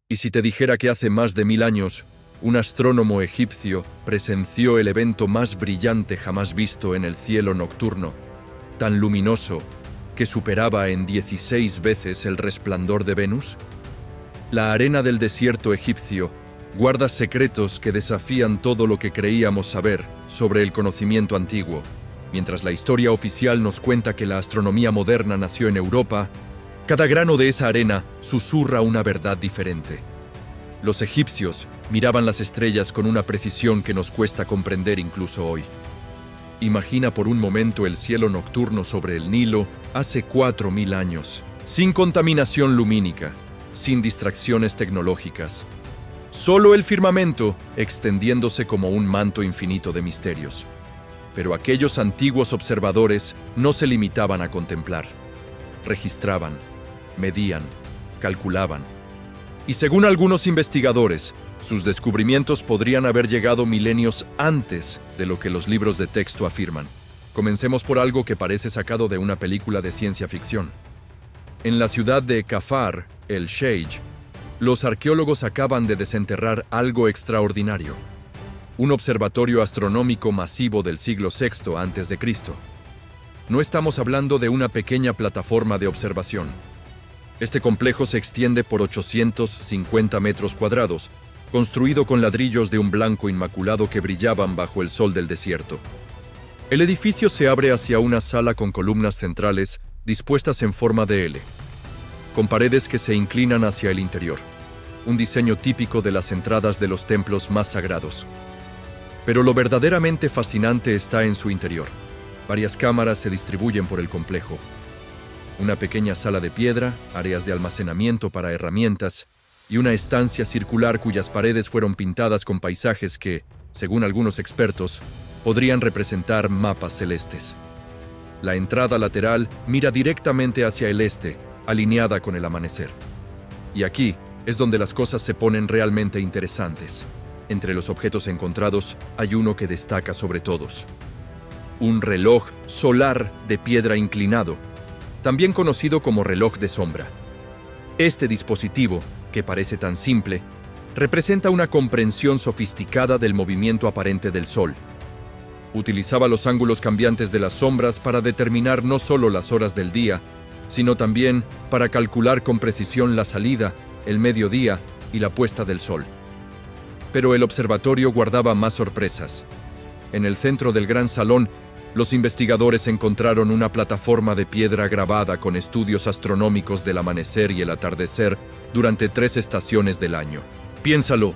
¿Y si te dijera que hace más de 1000 años, un astrónomo egipcio presenció el evento más brillante jamás visto en el cielo nocturno, tan luminoso que superaba en 16 veces el resplandor de Venus? La arena del desierto egipcio guarda secretos que desafían todo lo que creíamos saber sobre el conocimiento antiguo. Mientras la historia oficial nos cuenta que la astronomía moderna nació en Europa, cada grano de esa arena susurra una verdad diferente. Los egipcios miraban las estrellas con una precisión que nos cuesta comprender incluso hoy. Imagina por un momento el cielo nocturno sobre el Nilo hace 4000 años, sin contaminación lumínica, sin distracciones tecnológicas. Solo el firmamento extendiéndose como un manto infinito de misterios. Pero aquellos antiguos observadores no se limitaban a contemplar. Registraban, medían, calculaban. Y según algunos investigadores, sus descubrimientos podrían haber llegado milenios antes de lo que los libros de texto afirman. Comencemos por algo que parece sacado de una película de ciencia ficción. En la ciudad de Kafar, el Sheikh, los arqueólogos acaban de desenterrar algo extraordinario. Un observatorio astronómico masivo del siglo VI a.C. No estamos hablando de una pequeña plataforma de observación. Este complejo se extiende por 850 metros cuadrados, construido con ladrillos de un blanco inmaculado que brillaban bajo el sol del desierto. El edificio se abre hacia una sala con columnas centrales dispuestas en forma de L, con paredes que se inclinan hacia el interior, un diseño típico de las entradas de los templos más sagrados. Pero lo verdaderamente fascinante está en su interior. Varias cámaras se distribuyen por el complejo. Una pequeña sala de piedra, áreas de almacenamiento para herramientas y una estancia circular cuyas paredes fueron pintadas con paisajes que, según algunos expertos, podrían representar mapas celestes. La entrada lateral mira directamente hacia el este, alineada con el amanecer. Y aquí es donde las cosas se ponen realmente interesantes. Entre los objetos encontrados hay uno que destaca sobre todos. Un reloj solar de piedra inclinado, también conocido como reloj de sombra. Este dispositivo, que parece tan simple, representa una comprensión sofisticada del movimiento aparente del Sol. Utilizaba los ángulos cambiantes de las sombras para determinar no solo las horas del día, sino también para calcular con precisión la salida, el mediodía y la puesta del sol. Pero el observatorio guardaba más sorpresas. En el centro del gran salón, los investigadores encontraron una plataforma de piedra grabada con estudios astronómicos del amanecer y el atardecer durante 3 estaciones del año. Piénsalo.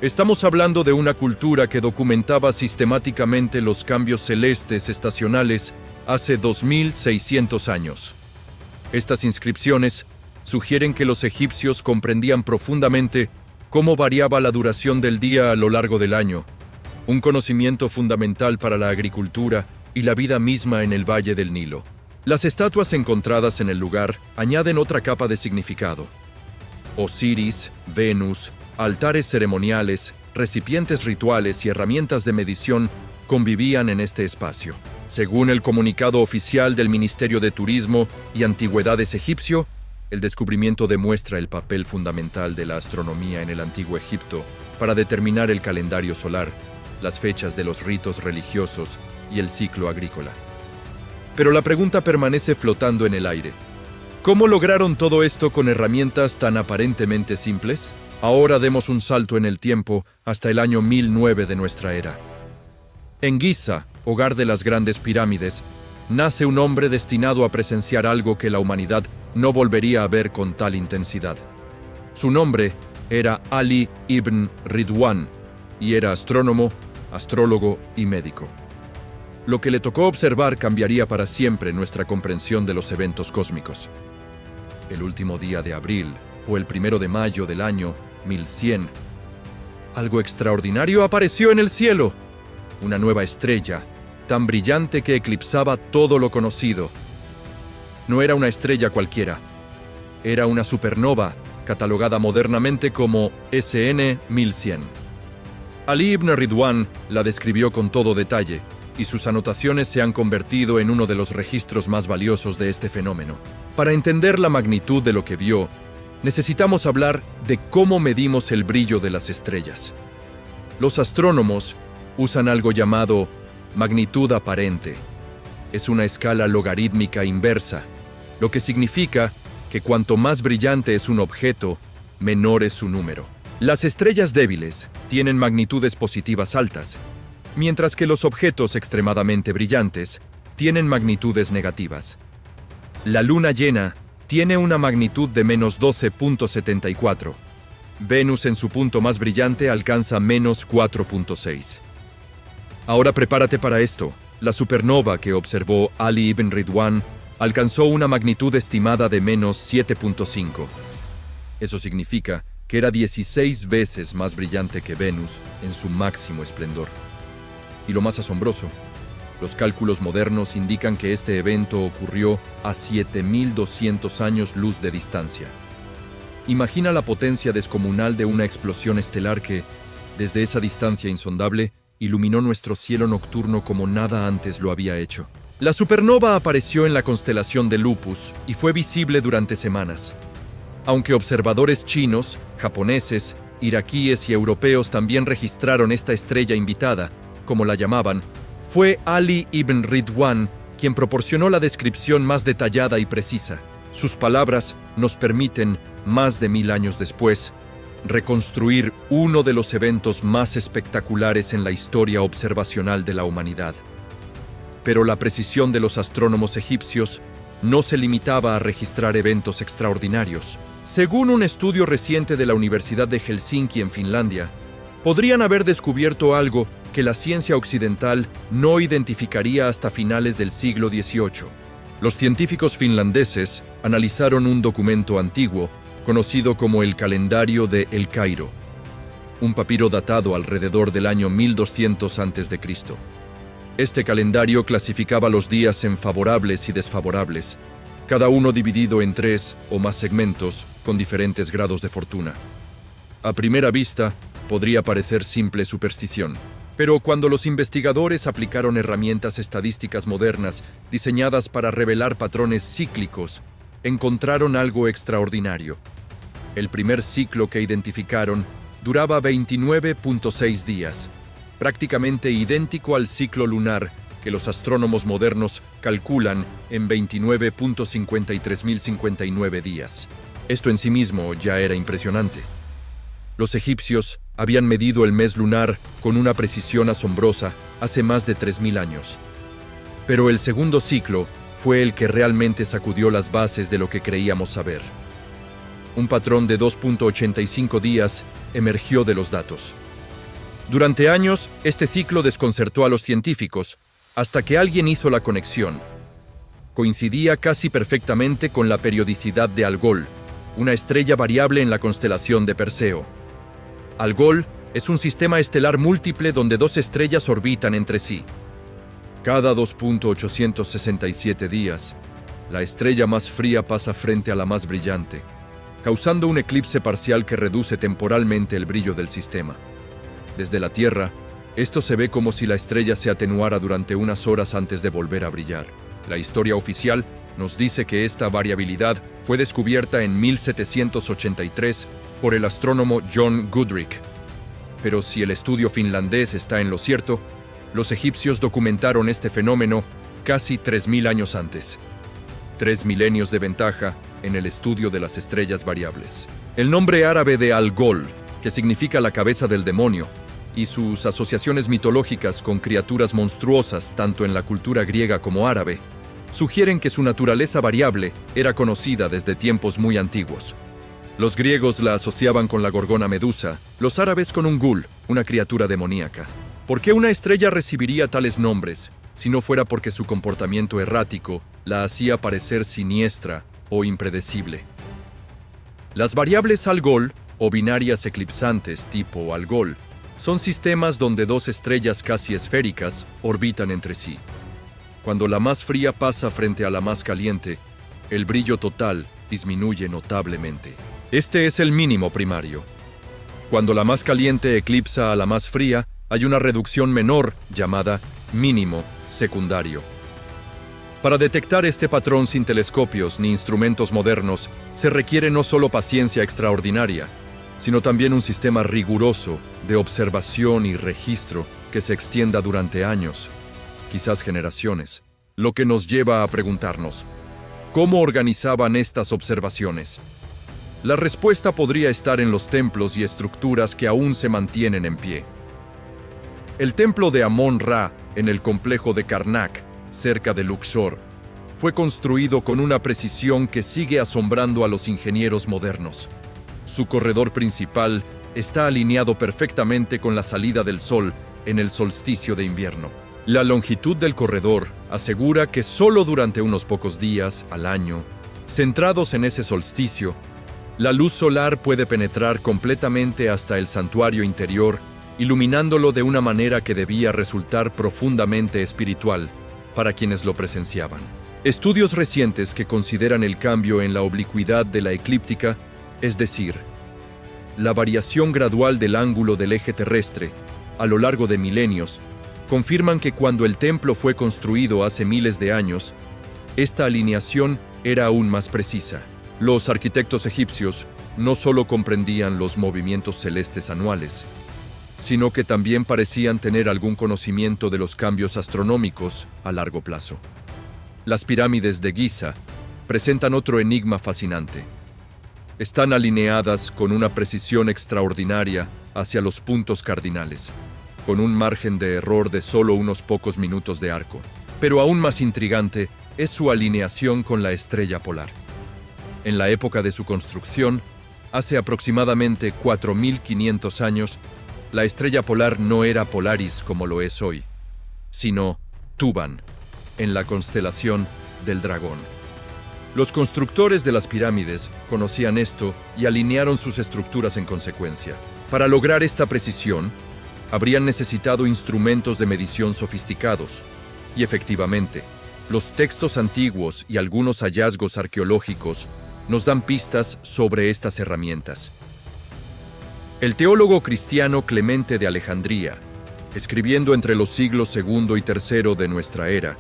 Estamos hablando de una cultura que documentaba sistemáticamente los cambios celestes estacionales hace 2600 años. Estas inscripciones sugieren que los egipcios comprendían profundamente cómo variaba la duración del día a lo largo del año, un conocimiento fundamental para la agricultura y la vida misma en el Valle del Nilo. Las estatuas encontradas en el lugar añaden otra capa de significado. Osiris, Venus, altares ceremoniales, recipientes rituales y herramientas de medición convivían en este espacio. Según el comunicado oficial del Ministerio de Turismo y Antigüedades egipcio, el descubrimiento demuestra el papel fundamental de la astronomía en el Antiguo Egipto para determinar el calendario solar, las fechas de los ritos religiosos y el ciclo agrícola. Pero la pregunta permanece flotando en el aire. ¿Cómo lograron todo esto con herramientas tan aparentemente simples? Ahora demos un salto en el tiempo hasta el año 1009 de nuestra era. En Giza, hogar de las grandes pirámides, nace un hombre destinado a presenciar algo que la humanidad no volvería a ver con tal intensidad. Su nombre era Ali ibn Ridwan y era astrónomo, astrólogo y médico. Lo que le tocó observar cambiaría para siempre nuestra comprensión de los eventos cósmicos. El último día de abril o el 1 de mayo del año 1100, algo extraordinario apareció en el cielo. Una nueva estrella, tan brillante que eclipsaba todo lo conocido. No era una estrella cualquiera. Era una supernova, catalogada modernamente como SN 1100. Ali ibn Ridwan la describió con todo detalle, y sus anotaciones se han convertido en uno de los registros más valiosos de este fenómeno. Para entender la magnitud de lo que vio, necesitamos hablar de cómo medimos el brillo de las estrellas. Los astrónomos usan algo llamado magnitud aparente. Es una escala logarítmica inversa, lo que significa que cuanto más brillante es un objeto, menor es su número. Las estrellas débiles tienen magnitudes positivas altas, mientras que los objetos extremadamente brillantes tienen magnitudes negativas. La luna llena tiene una magnitud de menos 12.74. Venus en su punto más brillante alcanza menos 4.6. Ahora prepárate para esto. La supernova que observó Ali ibn Ridwan alcanzó una magnitud estimada de menos 7.5. Eso significa que era 16 veces más brillante que Venus en su máximo esplendor. Y lo más asombroso, los cálculos modernos indican que este evento ocurrió a 7.200 años luz de distancia. Imagina la potencia descomunal de una explosión estelar que, desde esa distancia insondable, iluminó nuestro cielo nocturno como nada antes lo había hecho. La supernova apareció en la constelación de Lupus y fue visible durante semanas. Aunque observadores chinos, japoneses, iraquíes y europeos también registraron esta estrella invitada, como la llamaban, fue Ali ibn Ridwan quien proporcionó la descripción más detallada y precisa. Sus palabras nos permiten, más de 1000 años después, reconstruir uno de los eventos más espectaculares en la historia observacional de la humanidad. Pero la precisión de los astrónomos egipcios no se limitaba a registrar eventos extraordinarios. Según un estudio reciente de la Universidad de Helsinki en Finlandia, podrían haber descubierto algo que la ciencia occidental no identificaría hasta finales del siglo XVIII. Los científicos finlandeses analizaron un documento antiguo conocido como el Calendario de El Cairo, un papiro datado alrededor del año 1200 a.C. Este calendario clasificaba los días en favorables y desfavorables, cada uno dividido en 3 o más segmentos con diferentes grados de fortuna. A primera vista, podría parecer simple superstición, pero cuando los investigadores aplicaron herramientas estadísticas modernas diseñadas para revelar patrones cíclicos, encontraron algo extraordinario. El primer ciclo que identificaron duraba 29.6 días, prácticamente idéntico al ciclo lunar que los astrónomos modernos calculan en 29.53.059 días. Esto en sí mismo ya era impresionante. Los egipcios habían medido el mes lunar con una precisión asombrosa hace más de 3000 años. Pero el segundo ciclo fue el que realmente sacudió las bases de lo que creíamos saber. Un patrón de 2.85 días emergió de los datos. Durante años, este ciclo desconcertó a los científicos, hasta que alguien hizo la conexión. Coincidía casi perfectamente con la periodicidad de Algol, una estrella variable en la constelación de Perseo. Algol es un sistema estelar múltiple donde dos estrellas orbitan entre sí. Cada 2.867 días, la estrella más fría pasa frente a la más brillante, causando un eclipse parcial que reduce temporalmente el brillo del sistema. Desde la Tierra, esto se ve como si la estrella se atenuara durante unas horas antes de volver a brillar. La historia oficial nos dice que esta variabilidad fue descubierta en 1783 por el astrónomo John Goodricke. Pero si el estudio finlandés está en lo cierto, los egipcios documentaron este fenómeno casi 3000 años antes. 3 milenios de ventaja en el estudio de las estrellas variables. El nombre árabe de Algol, que significa la cabeza del demonio, y sus asociaciones mitológicas con criaturas monstruosas tanto en la cultura griega como árabe, sugieren que su naturaleza variable era conocida desde tiempos muy antiguos. Los griegos la asociaban con la gorgona Medusa, los árabes con un ghul, una criatura demoníaca. ¿Por qué una estrella recibiría tales nombres, si no fuera porque su comportamiento errático la hacía parecer siniestra o impredecible? Las variables Algol, o binarias eclipsantes tipo Algol, son sistemas donde dos estrellas casi esféricas orbitan entre sí. Cuando la más fría pasa frente a la más caliente, el brillo total disminuye notablemente. Este es el mínimo primario. Cuando la más caliente eclipsa a la más fría, hay una reducción menor llamada mínimo secundario. Para detectar este patrón sin telescopios ni instrumentos modernos, se requiere no solo paciencia extraordinaria, sino también un sistema riguroso de observación y registro que se extienda durante años, quizás generaciones, lo que nos lleva a preguntarnos, ¿cómo organizaban estas observaciones? La respuesta podría estar en los templos y estructuras que aún se mantienen en pie. El templo de Amón-Ra, en el complejo de Karnak, cerca de Luxor, fue construido con una precisión que sigue asombrando a los ingenieros modernos. Su corredor principal está alineado perfectamente con la salida del sol en el solsticio de invierno. La longitud del corredor asegura que solo durante unos pocos días al año, centrados en ese solsticio, la luz solar puede penetrar completamente hasta el santuario interior, iluminándolo de una manera que debía resultar profundamente espiritual para quienes lo presenciaban. Estudios recientes que consideran el cambio en la oblicuidad de la eclíptica, es decir, la variación gradual del ángulo del eje terrestre a lo largo de milenios, confirman que cuando el templo fue construido hace miles de años, esta alineación era aún más precisa. Los arquitectos egipcios no solo comprendían los movimientos celestes anuales, sino que también parecían tener algún conocimiento de los cambios astronómicos a largo plazo. Las pirámides de Giza presentan otro enigma fascinante. Están alineadas con una precisión extraordinaria hacia los puntos cardinales, con un margen de error de solo unos pocos minutos de arco. Pero aún más intrigante es su alineación con la estrella polar. En la época de su construcción, hace aproximadamente 4.500 años, la estrella polar no era Polaris como lo es hoy, sino Tuban, en la constelación del Dragón. Los constructores de las pirámides conocían esto y alinearon sus estructuras en consecuencia. Para lograr esta precisión, habrían necesitado instrumentos de medición sofisticados, y efectivamente, los textos antiguos y algunos hallazgos arqueológicos nos dan pistas sobre estas herramientas. El teólogo cristiano Clemente de Alejandría, escribiendo entre los siglos II y III de nuestra era,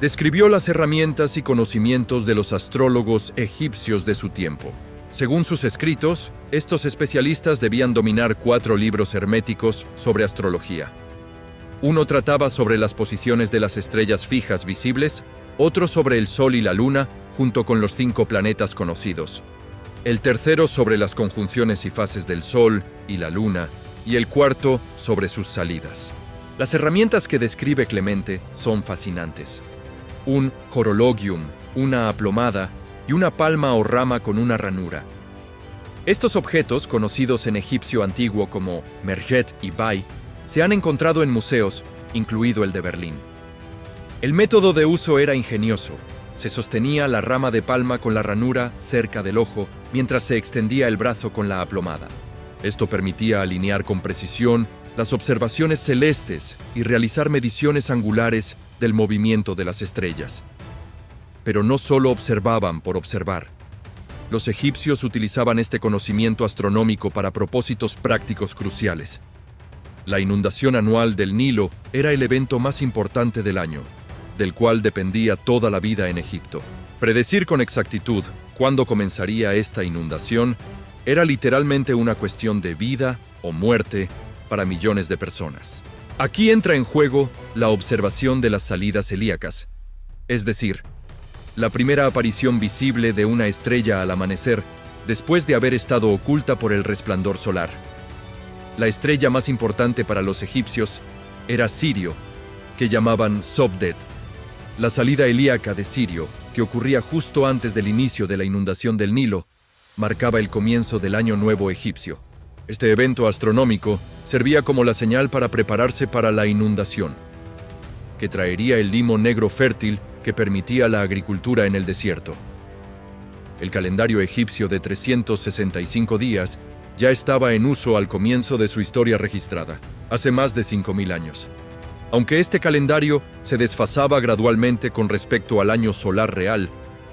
describió las herramientas y conocimientos de los astrólogos egipcios de su tiempo. Según sus escritos, estos especialistas debían dominar 4 libros herméticos sobre astrología. Uno trataba sobre las posiciones de las estrellas fijas visibles, otro sobre el Sol y la Luna, junto con los 5 planetas conocidos. El tercero sobre las conjunciones y fases del Sol y la Luna, y el cuarto sobre sus salidas. Las herramientas que describe Clemente son fascinantes. Un horologium, una aplomada y una palma o rama con una ranura. Estos objetos, conocidos en egipcio antiguo como merjet y bay, se han encontrado en museos, incluido el de Berlín. El método de uso era ingenioso. Se sostenía la rama de palma con la ranura cerca del ojo, mientras se extendía el brazo con la aplomada. Esto permitía alinear con precisión las observaciones celestes y realizar mediciones angulares del movimiento de las estrellas. Pero no solo observaban por observar. Los egipcios utilizaban este conocimiento astronómico para propósitos prácticos cruciales. La inundación anual del Nilo era el evento más importante del año, del cual dependía toda la vida en Egipto. Predecir con exactitud cuándo comenzaría esta inundación era literalmente una cuestión de vida o muerte para millones de personas. Aquí entra en juego la observación de las salidas helíacas, es decir, la primera aparición visible de una estrella al amanecer después de haber estado oculta por el resplandor solar. La estrella más importante para los egipcios era Sirio, que llamaban Sobdet. La salida helíaca de Sirio, que ocurría justo antes del inicio de la inundación del Nilo, marcaba el comienzo del Año Nuevo egipcio. Este evento astronómico servía como la señal para prepararse para la inundación, que traería el limo negro fértil que permitía la agricultura en el desierto. El calendario egipcio de 365 días ya estaba en uso al comienzo de su historia registrada, hace más de 5.000 años. Aunque este calendario se desfasaba gradualmente con respecto al año solar real,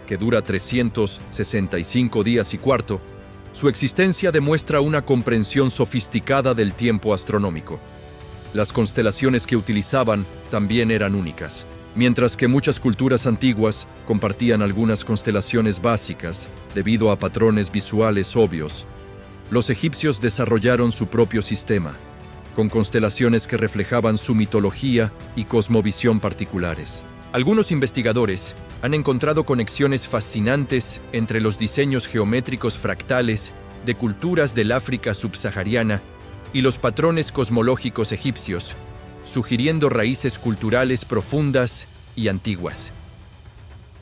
que dura 365 días y cuarto, su existencia demuestra una comprensión sofisticada del tiempo astronómico. Las constelaciones que utilizaban también eran únicas. Mientras que muchas culturas antiguas compartían algunas constelaciones básicas debido a patrones visuales obvios, los egipcios desarrollaron su propio sistema, con constelaciones que reflejaban su mitología y cosmovisión particulares. Algunos investigadores han encontrado conexiones fascinantes entre los diseños geométricos fractales de culturas del África subsahariana y los patrones cosmológicos egipcios, sugiriendo raíces culturales profundas y antiguas.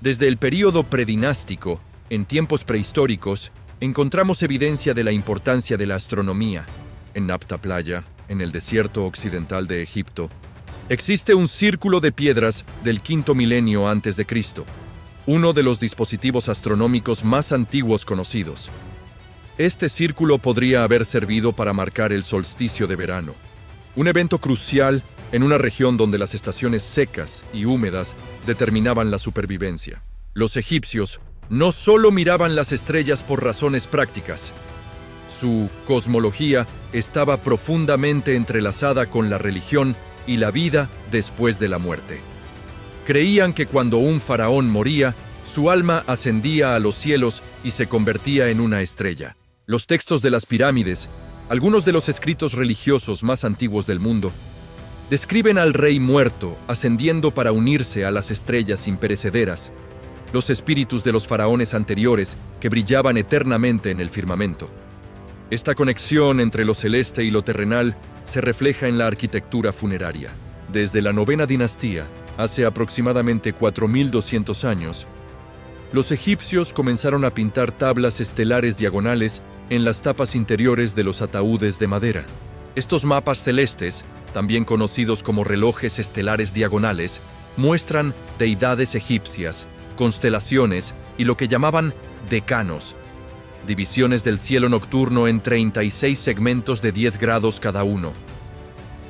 Desde el período predinástico, en tiempos prehistóricos, encontramos evidencia de la importancia de la astronomía. En Napta Playa, en el desierto occidental de Egipto, existe un círculo de piedras del quinto milenio antes de Cristo, uno de los dispositivos astronómicos más antiguos conocidos. Este círculo podría haber servido para marcar el solsticio de verano, un evento crucial en una región donde las estaciones secas y húmedas determinaban la supervivencia. Los egipcios no solo miraban las estrellas por razones prácticas. Su cosmología estaba profundamente entrelazada con la religión y la vida después de la muerte. Creían que cuando un faraón moría, su alma ascendía a los cielos y se convertía en una estrella. Los textos de las pirámides, algunos de los escritos religiosos más antiguos del mundo, describen al rey muerto ascendiendo para unirse a las estrellas imperecederas, los espíritus de los faraones anteriores que brillaban eternamente en el firmamento. Esta conexión entre lo celeste y lo terrenal se refleja en la arquitectura funeraria. Desde la novena dinastía, hace aproximadamente 4200 años, los egipcios comenzaron a pintar tablas estelares diagonales en las tapas interiores de los ataúdes de madera. Estos mapas celestes, también conocidos como relojes estelares diagonales, muestran deidades egipcias, constelaciones y lo que llamaban decanos, divisiones del cielo nocturno en 36 segmentos de 10 grados cada uno.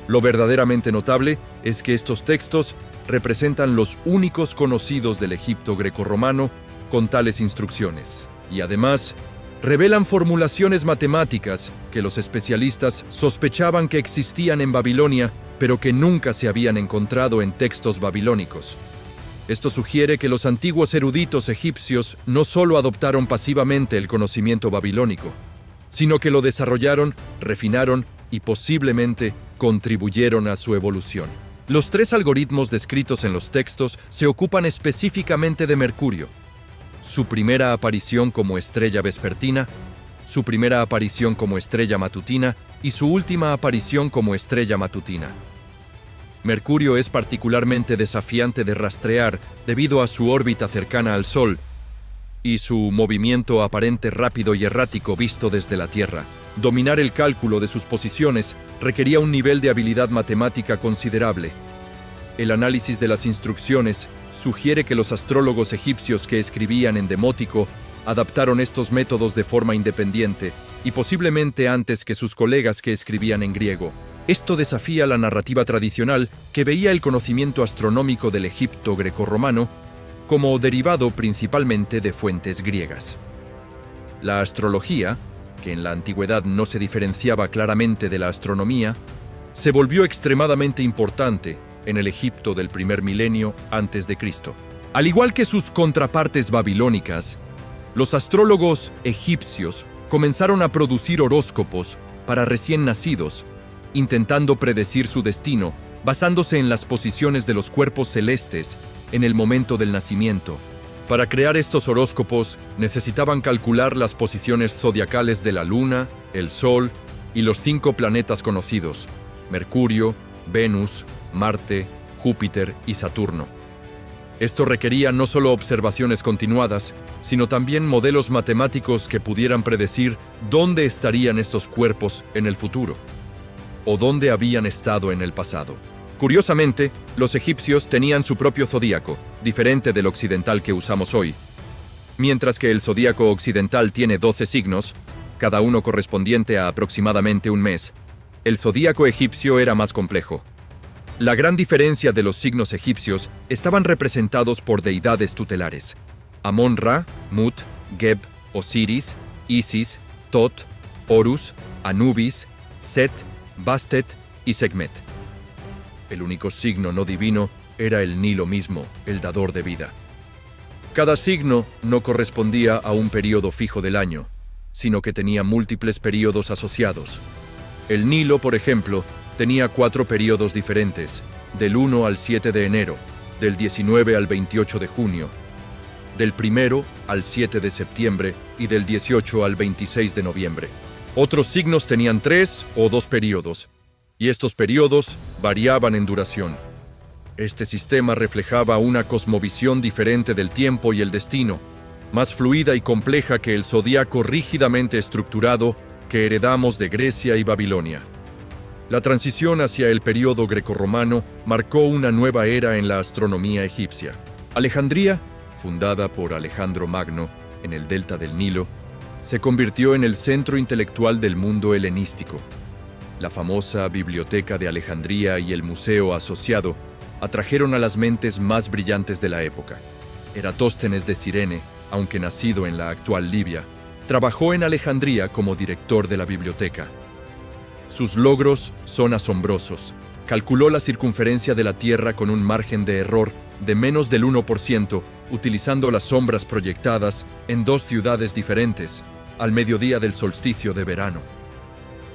Lo verdaderamente notable es que estos textos representan los únicos conocidos del Egipto grecorromano con tales instrucciones, y además revelan formulaciones matemáticas que los especialistas sospechaban que existían en Babilonia, pero que nunca se habían encontrado en textos babilónicos. Esto sugiere que los antiguos eruditos egipcios no solo adoptaron pasivamente el conocimiento babilónico, sino que lo desarrollaron, refinaron y posiblemente contribuyeron a su evolución. Los 3 algoritmos descritos en los textos se ocupan específicamente de Mercurio: su primera aparición como estrella vespertina, su primera aparición como estrella matutina y su última aparición como estrella matutina. Mercurio es particularmente desafiante de rastrear debido a su órbita cercana al Sol y su movimiento aparente rápido y errático visto desde la Tierra. Dominar el cálculo de sus posiciones requería un nivel de habilidad matemática considerable. El análisis de las instrucciones sugiere que los astrólogos egipcios que escribían en demótico adaptaron estos métodos de forma independiente y posiblemente antes que sus colegas que escribían en griego. Esto desafía la narrativa tradicional que veía el conocimiento astronómico del Egipto grecorromano como derivado principalmente de fuentes griegas. La astrología, que en la antigüedad no se diferenciaba claramente de la astronomía, se volvió extremadamente importante en el Egipto del primer milenio antes de Cristo. Al igual que sus contrapartes babilónicas, los astrólogos egipcios comenzaron a producir horóscopos para recién nacidos, intentando predecir su destino basándose en las posiciones de los cuerpos celestes en el momento del nacimiento. Para crear estos horóscopos necesitaban calcular las posiciones zodiacales de la Luna, el Sol y los 5 planetas conocidos: Mercurio, Venus, Marte, Júpiter y Saturno. Esto requería no solo observaciones continuadas, sino también modelos matemáticos que pudieran predecir dónde estarían estos cuerpos en el futuro, o dónde habían estado en el pasado. Curiosamente, los egipcios tenían su propio zodíaco, diferente del occidental que usamos hoy. Mientras que el zodíaco occidental tiene 12 signos, cada uno correspondiente a aproximadamente un mes, el zodíaco egipcio era más complejo. La gran diferencia de los signos egipcios estaban representados por deidades tutelares: Amón-Ra, Mut, Geb, Osiris, Isis, Tot, Horus, Anubis, Set, Bastet y Sekhmet. El único signo no divino era el Nilo mismo, el dador de vida. Cada signo no correspondía a un período fijo del año, sino que tenía múltiples períodos asociados. El Nilo, por ejemplo, tenía 4 períodos diferentes, del 1 al 7 de enero, del 19 al 28 de junio, del 1 al 7 de septiembre y del 18 al 26 de noviembre. Otros signos tenían 3 o 2 períodos, y estos períodos variaban en duración. Este sistema reflejaba una cosmovisión diferente del tiempo y el destino, más fluida y compleja que el zodiaco rígidamente estructurado que heredamos de Grecia y Babilonia. La transición hacia el período grecorromano marcó una nueva era en la astronomía egipcia. Alejandría, fundada por Alejandro Magno en el delta del Nilo, se convirtió en el centro intelectual del mundo helenístico. La famosa Biblioteca de Alejandría y el museo asociado atrajeron a las mentes más brillantes de la época. Eratóstenes de Cirene, aunque nacido en la actual Libia, trabajó en Alejandría como director de la biblioteca. Sus logros son asombrosos. Calculó la circunferencia de la Tierra con un margen de error de menos del 1%, utilizando las sombras proyectadas en 2 ciudades diferentes, al mediodía del solsticio de verano.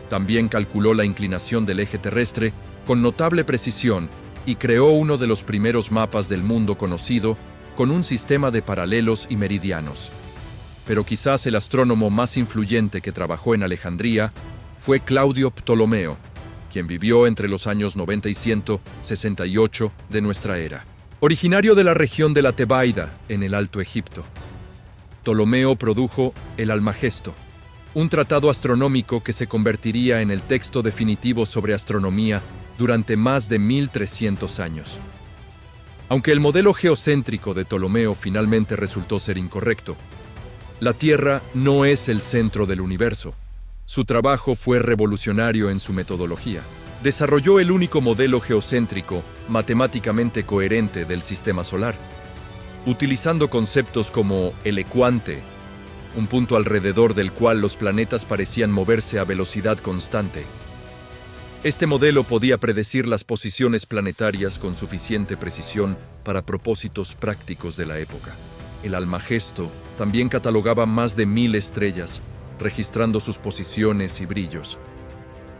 También calculó la inclinación del eje terrestre con notable precisión y creó uno de los primeros mapas del mundo conocido con un sistema de paralelos y meridianos. Pero quizás el astrónomo más influyente que trabajó en Alejandría fue Claudio Ptolomeo, quien vivió entre los años 90 y 168 de nuestra era. Originario de la región de la Tebaida, en el Alto Egipto, Ptolomeo produjo el Almagesto, un tratado astronómico que se convertiría en el texto definitivo sobre astronomía durante más de 1300 años. Aunque el modelo geocéntrico de Ptolomeo finalmente resultó ser incorrecto, la Tierra no es el centro del universo. Su trabajo fue revolucionario en su metodología. Desarrolló el único modelo geocéntrico matemáticamente coherente del sistema solar, utilizando conceptos como el ecuante, un punto alrededor del cual los planetas parecían moverse a velocidad constante. Este modelo podía predecir las posiciones planetarias con suficiente precisión para propósitos prácticos de la época. El Almagesto también catalogaba más de 1000 estrellas, registrando sus posiciones y brillos.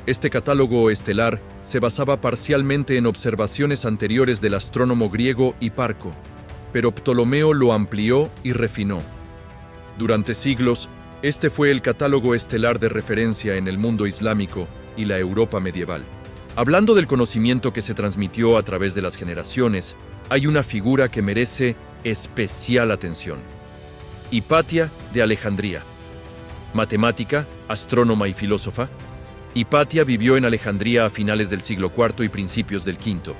Este catálogo estelar se basaba parcialmente en observaciones anteriores del astrónomo griego Hiparco, pero Ptolomeo lo amplió y refinó. Durante siglos, este fue el catálogo estelar de referencia en el mundo islámico y la Europa medieval. Hablando del conocimiento que se transmitió a través de las generaciones, hay una figura que merece especial atención: Hipatia de Alejandría. Matemática, astrónoma y filósofa, Hipatia vivió en Alejandría a finales del siglo IV y principios del V.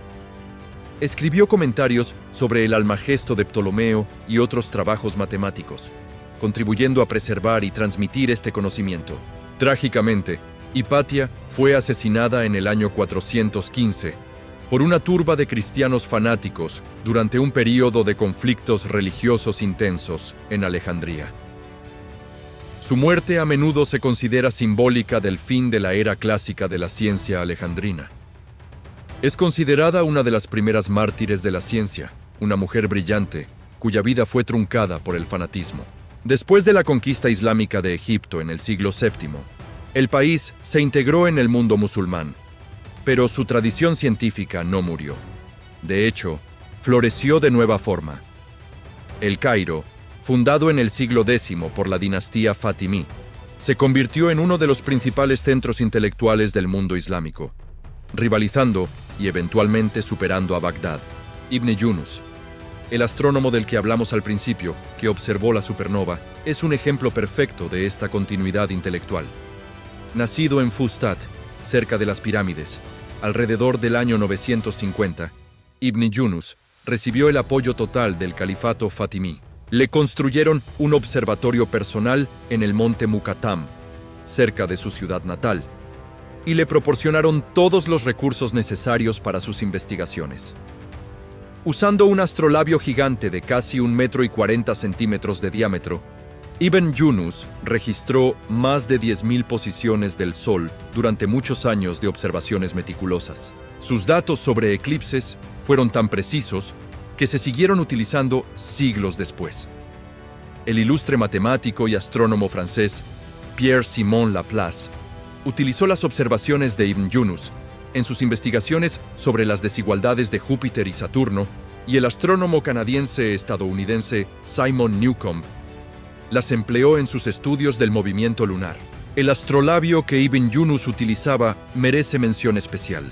Escribió comentarios sobre el Almagesto de Ptolomeo y otros trabajos matemáticos, contribuyendo a preservar y transmitir este conocimiento. Trágicamente, Hipatia fue asesinada en el año 415 por una turba de cristianos fanáticos durante un período de conflictos religiosos intensos en Alejandría. Su muerte a menudo se considera simbólica del fin de la era clásica de la ciencia alejandrina. Es considerada una de las primeras mártires de la ciencia, una mujer brillante, cuya vida fue truncada por el fanatismo. Después de la conquista islámica de Egipto en el siglo VII, el país se integró en el mundo musulmán, pero su tradición científica no murió. De hecho, floreció de nueva forma. El Cairo, fundado en el siglo X por la dinastía Fatimí, se convirtió en uno de los principales centros intelectuales del mundo islámico, rivalizando y eventualmente superando a Bagdad. Ibn Yunus, el astrónomo del que hablamos al principio, que observó la supernova, es un ejemplo perfecto de esta continuidad intelectual. Nacido en Fustat, cerca de las pirámides, alrededor del año 950, Ibn Yunus recibió el apoyo total del califato Fatimí. Le construyeron un observatorio personal en el monte Muqattam, cerca de su ciudad natal, y le proporcionaron todos los recursos necesarios para sus investigaciones. Usando un astrolabio gigante de casi 1,40 metros de diámetro, Ibn Yunus registró más de 10.000 posiciones del Sol durante muchos años de observaciones meticulosas. Sus datos sobre eclipses fueron tan precisos que se siguieron utilizando siglos después. El ilustre matemático y astrónomo francés Pierre-Simon Laplace utilizó las observaciones de Ibn Yunus en sus investigaciones sobre las desigualdades de Júpiter y Saturno, y el astrónomo canadiense-estadounidense Simon Newcomb las empleó en sus estudios del movimiento lunar. El astrolabio que Ibn Yunus utilizaba merece mención especial.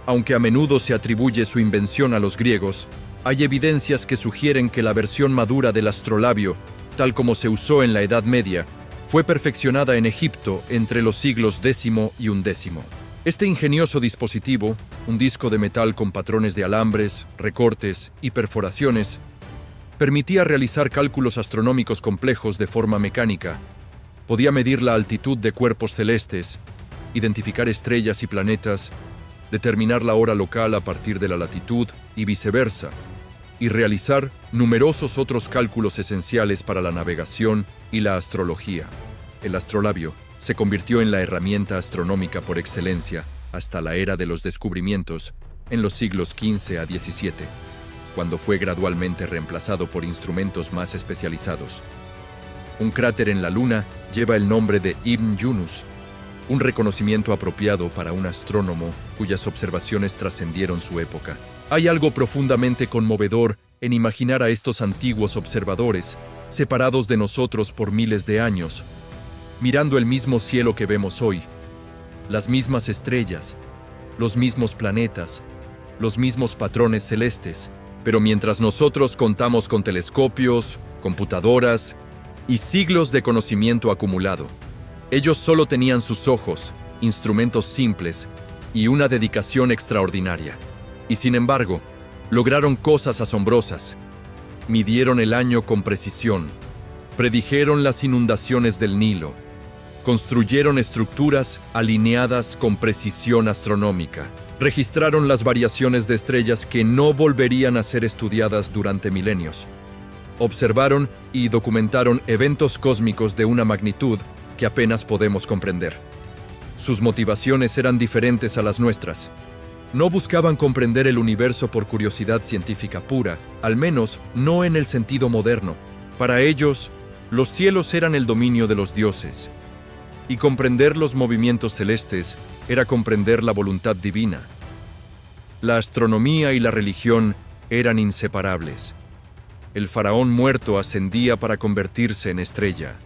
Aunque a menudo se atribuye su invención a los griegos, hay evidencias que sugieren que la versión madura del astrolabio, tal como se usó en la Edad Media, fue perfeccionada en Egipto entre los siglos X y XI. Este ingenioso dispositivo, un disco de metal con patrones de alambres, recortes y perforaciones, permitía realizar cálculos astronómicos complejos de forma mecánica. Podía medir la altitud de cuerpos celestes, identificar estrellas y planetas, determinar la hora local a partir de la latitud y viceversa, y realizar numerosos otros cálculos esenciales para la navegación y la astrología. El astrolabio se convirtió en la herramienta astronómica por excelencia hasta la era de los descubrimientos en los siglos XV a XVII, cuando fue gradualmente reemplazado por instrumentos más especializados. Un cráter en la Luna lleva el nombre de Ibn Yunus, un reconocimiento apropiado para un astrónomo cuyas observaciones trascendieron su época. Hay algo profundamente conmovedor en imaginar a estos antiguos observadores, separados de nosotros por miles de años, mirando el mismo cielo que vemos hoy, las mismas estrellas, los mismos planetas, los mismos patrones celestes, pero mientras nosotros contamos con telescopios, computadoras y siglos de conocimiento acumulado, ellos solo tenían sus ojos, instrumentos simples y una dedicación extraordinaria. Y sin embargo, lograron cosas asombrosas. Midieron el año con precisión, predijeron las inundaciones del Nilo, construyeron estructuras alineadas con precisión astronómica, registraron las variaciones de estrellas que no volverían a ser estudiadas durante milenios, observaron y documentaron eventos cósmicos de una magnitud que apenas podemos comprender. Sus motivaciones eran diferentes a las nuestras. No buscaban comprender el universo por curiosidad científica pura, al menos no en el sentido moderno. Para ellos, los cielos eran el dominio de los dioses, y comprender los movimientos celestes era comprender la voluntad divina. La astronomía y la religión eran inseparables. El faraón muerto ascendía para convertirse en estrella.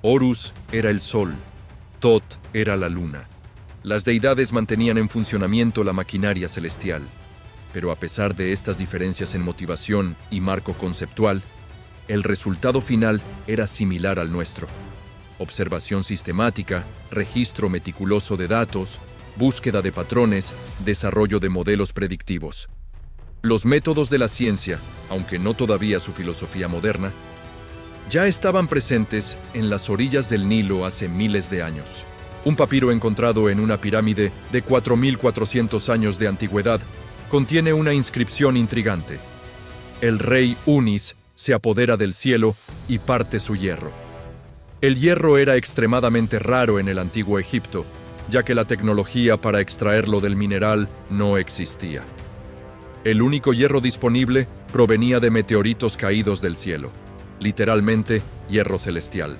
Horus era el sol, Tot era la luna. Las deidades mantenían en funcionamiento la maquinaria celestial, pero a pesar de estas diferencias en motivación y marco conceptual, el resultado final era similar al nuestro. Observación sistemática, registro meticuloso de datos, búsqueda de patrones, desarrollo de modelos predictivos. Los métodos de la ciencia, aunque no todavía su filosofía moderna, ya estaban presentes en las orillas del Nilo hace miles de años. Un papiro encontrado en una pirámide de 4.400 años de antigüedad contiene una inscripción intrigante. El rey Unis se apodera del cielo y parte su hierro. El hierro era extremadamente raro en el antiguo Egipto, ya que la tecnología para extraerlo del mineral no existía. El único hierro disponible provenía de meteoritos caídos del cielo, literalmente hierro celestial.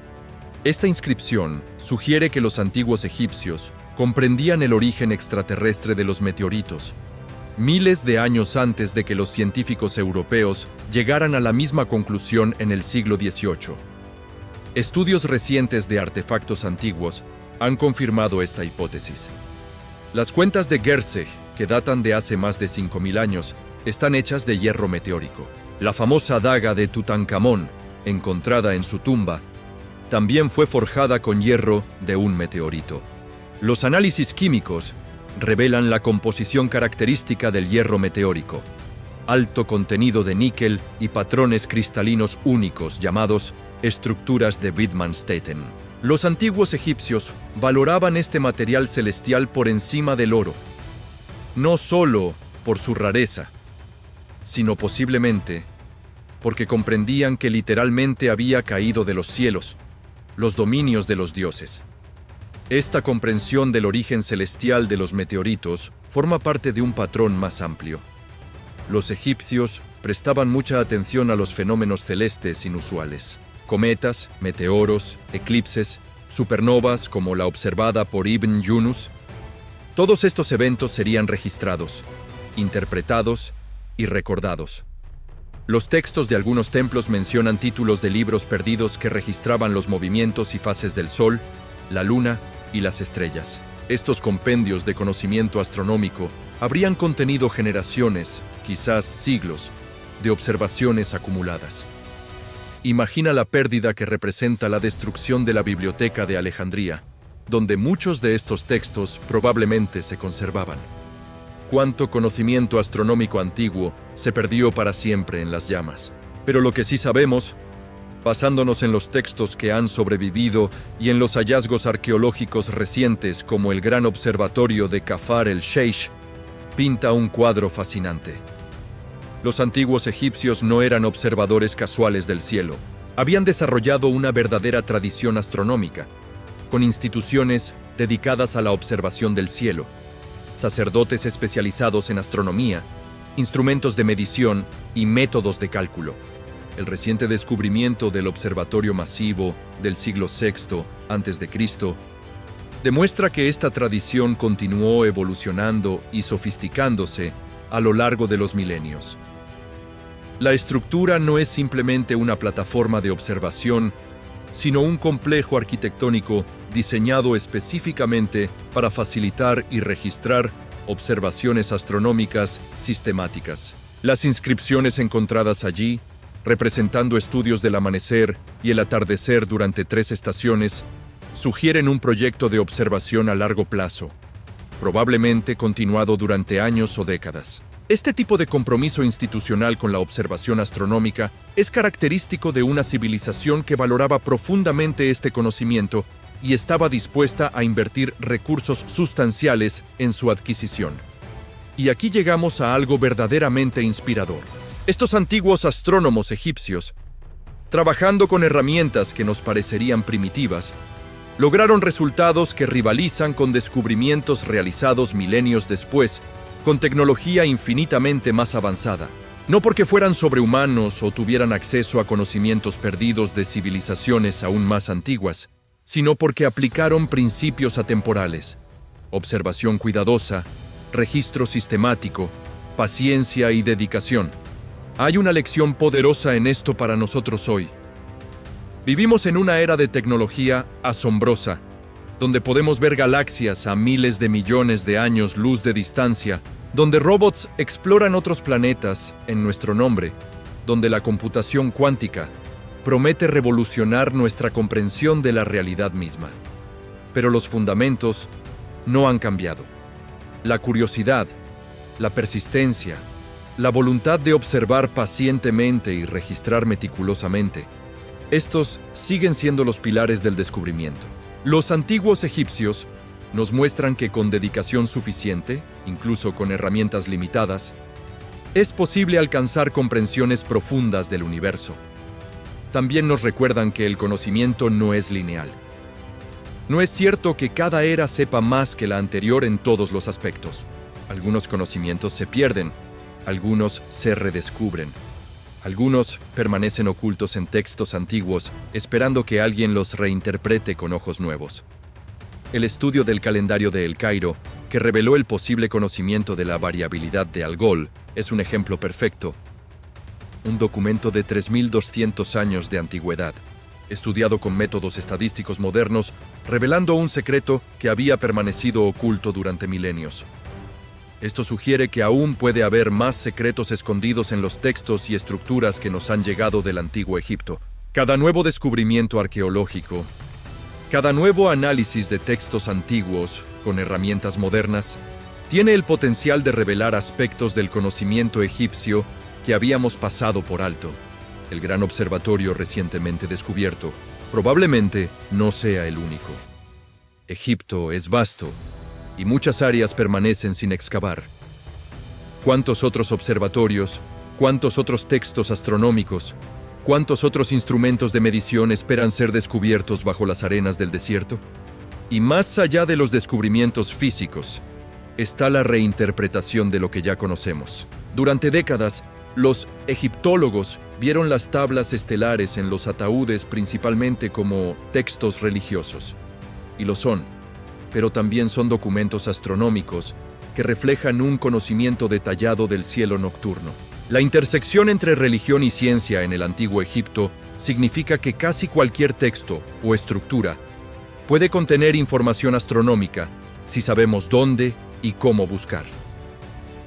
Esta inscripción sugiere que los antiguos egipcios comprendían el origen extraterrestre de los meteoritos, miles de años antes de que los científicos europeos llegaran a la misma conclusión en el siglo XVIII. Estudios recientes de artefactos antiguos han confirmado esta hipótesis. Las cuentas de Gerseg, que datan de hace más de 5.000 años, están hechas de hierro meteórico. La famosa daga de Tutankamón, encontrada en su tumba, también fue forjada con hierro de un meteorito. Los análisis químicos revelan la composición característica del hierro meteórico: alto contenido de níquel y patrones cristalinos únicos llamados estructuras de Widmanstätten. Los antiguos egipcios valoraban este material celestial por encima del oro, no solo por su rareza, sino posiblemente porque comprendían que literalmente había caído de los cielos, los dominios de los dioses. Esta comprensión del origen celestial de los meteoritos forma parte de un patrón más amplio. Los egipcios prestaban mucha atención a los fenómenos celestes inusuales. Cometas, meteoros, eclipses, supernovas como la observada por Ibn Yunus. Todos estos eventos serían registrados, interpretados y recordados. Los textos de algunos templos mencionan títulos de libros perdidos que registraban los movimientos y fases del Sol, la Luna y las estrellas. Estos compendios de conocimiento astronómico habrían contenido generaciones, quizás siglos, de observaciones acumuladas. Imagina la pérdida que representa la destrucción de la Biblioteca de Alejandría, donde muchos de estos textos probablemente se conservaban. Cuánto conocimiento astronómico antiguo se perdió para siempre en las llamas. Pero lo que sí sabemos, basándonos en los textos que han sobrevivido y en los hallazgos arqueológicos recientes como el gran observatorio de Kafar el-Sheikh, pinta un cuadro fascinante. Los antiguos egipcios no eran observadores casuales del cielo. Habían desarrollado una verdadera tradición astronómica, con instituciones dedicadas a la observación del cielo, sacerdotes especializados en astronomía, instrumentos de medición y métodos de cálculo. El reciente descubrimiento del observatorio masivo del siglo VI a.C. demuestra que esta tradición continuó evolucionando y sofisticándose a lo largo de los milenios. La estructura no es simplemente una plataforma de observación, sino un complejo arquitectónico diseñado específicamente para facilitar y registrar observaciones astronómicas sistemáticas. Las inscripciones encontradas allí, representando estudios del amanecer y el atardecer durante 3 estaciones, sugieren un proyecto de observación a largo plazo, probablemente continuado durante años o décadas. Este tipo de compromiso institucional con la observación astronómica es característico de una civilización que valoraba profundamente este conocimiento y estaba dispuesta a invertir recursos sustanciales en su adquisición. Y aquí llegamos a algo verdaderamente inspirador. Estos antiguos astrónomos egipcios, trabajando con herramientas que nos parecerían primitivas, lograron resultados que rivalizan con descubrimientos realizados milenios después, con tecnología infinitamente más avanzada. No porque fueran sobrehumanos o tuvieran acceso a conocimientos perdidos de civilizaciones aún más antiguas, sino porque aplicaron principios atemporales, observación cuidadosa, registro sistemático, paciencia y dedicación. Hay una lección poderosa en esto para nosotros hoy. Vivimos en una era de tecnología asombrosa, donde podemos ver galaxias a miles de millones de años luz de distancia, donde robots exploran otros planetas en nuestro nombre, donde la computación cuántica promete revolucionar nuestra comprensión de la realidad misma. Pero los fundamentos no han cambiado. La curiosidad, la persistencia, la voluntad de observar pacientemente y registrar meticulosamente, estos siguen siendo los pilares del descubrimiento. Los antiguos egipcios nos muestran que con dedicación suficiente, incluso con herramientas limitadas, es posible alcanzar comprensiones profundas del universo. También nos recuerdan que el conocimiento no es lineal. No es cierto que cada era sepa más que la anterior en todos los aspectos. Algunos conocimientos se pierden, algunos se redescubren. Algunos permanecen ocultos en textos antiguos, esperando que alguien los reinterprete con ojos nuevos. El estudio del calendario de El Cairo, que reveló el posible conocimiento de la variabilidad de Algol, es un ejemplo perfecto. Un documento de 3.200 años de antigüedad, estudiado con métodos estadísticos modernos, revelando un secreto que había permanecido oculto durante milenios. Esto sugiere que aún puede haber más secretos escondidos en los textos y estructuras que nos han llegado del antiguo Egipto. Cada nuevo descubrimiento arqueológico, cada nuevo análisis de textos antiguos con herramientas modernas, tiene el potencial de revelar aspectos del conocimiento egipcio que habíamos pasado por alto. El gran observatorio recientemente descubierto probablemente no sea el único. Egipto es vasto y muchas áreas permanecen sin excavar. ¿Cuántos otros observatorios, cuántos otros textos astronómicos, cuántos otros instrumentos de medición esperan ser descubiertos bajo las arenas del desierto? Y más allá de los descubrimientos físicos, está la reinterpretación de lo que ya conocemos. Durante décadas, los egiptólogos vieron las tablas estelares en los ataúdes principalmente como textos religiosos. Y lo son, pero también son documentos astronómicos que reflejan un conocimiento detallado del cielo nocturno. La intersección entre religión y ciencia en el antiguo Egipto significa que casi cualquier texto o estructura puede contener información astronómica si sabemos dónde y cómo buscar.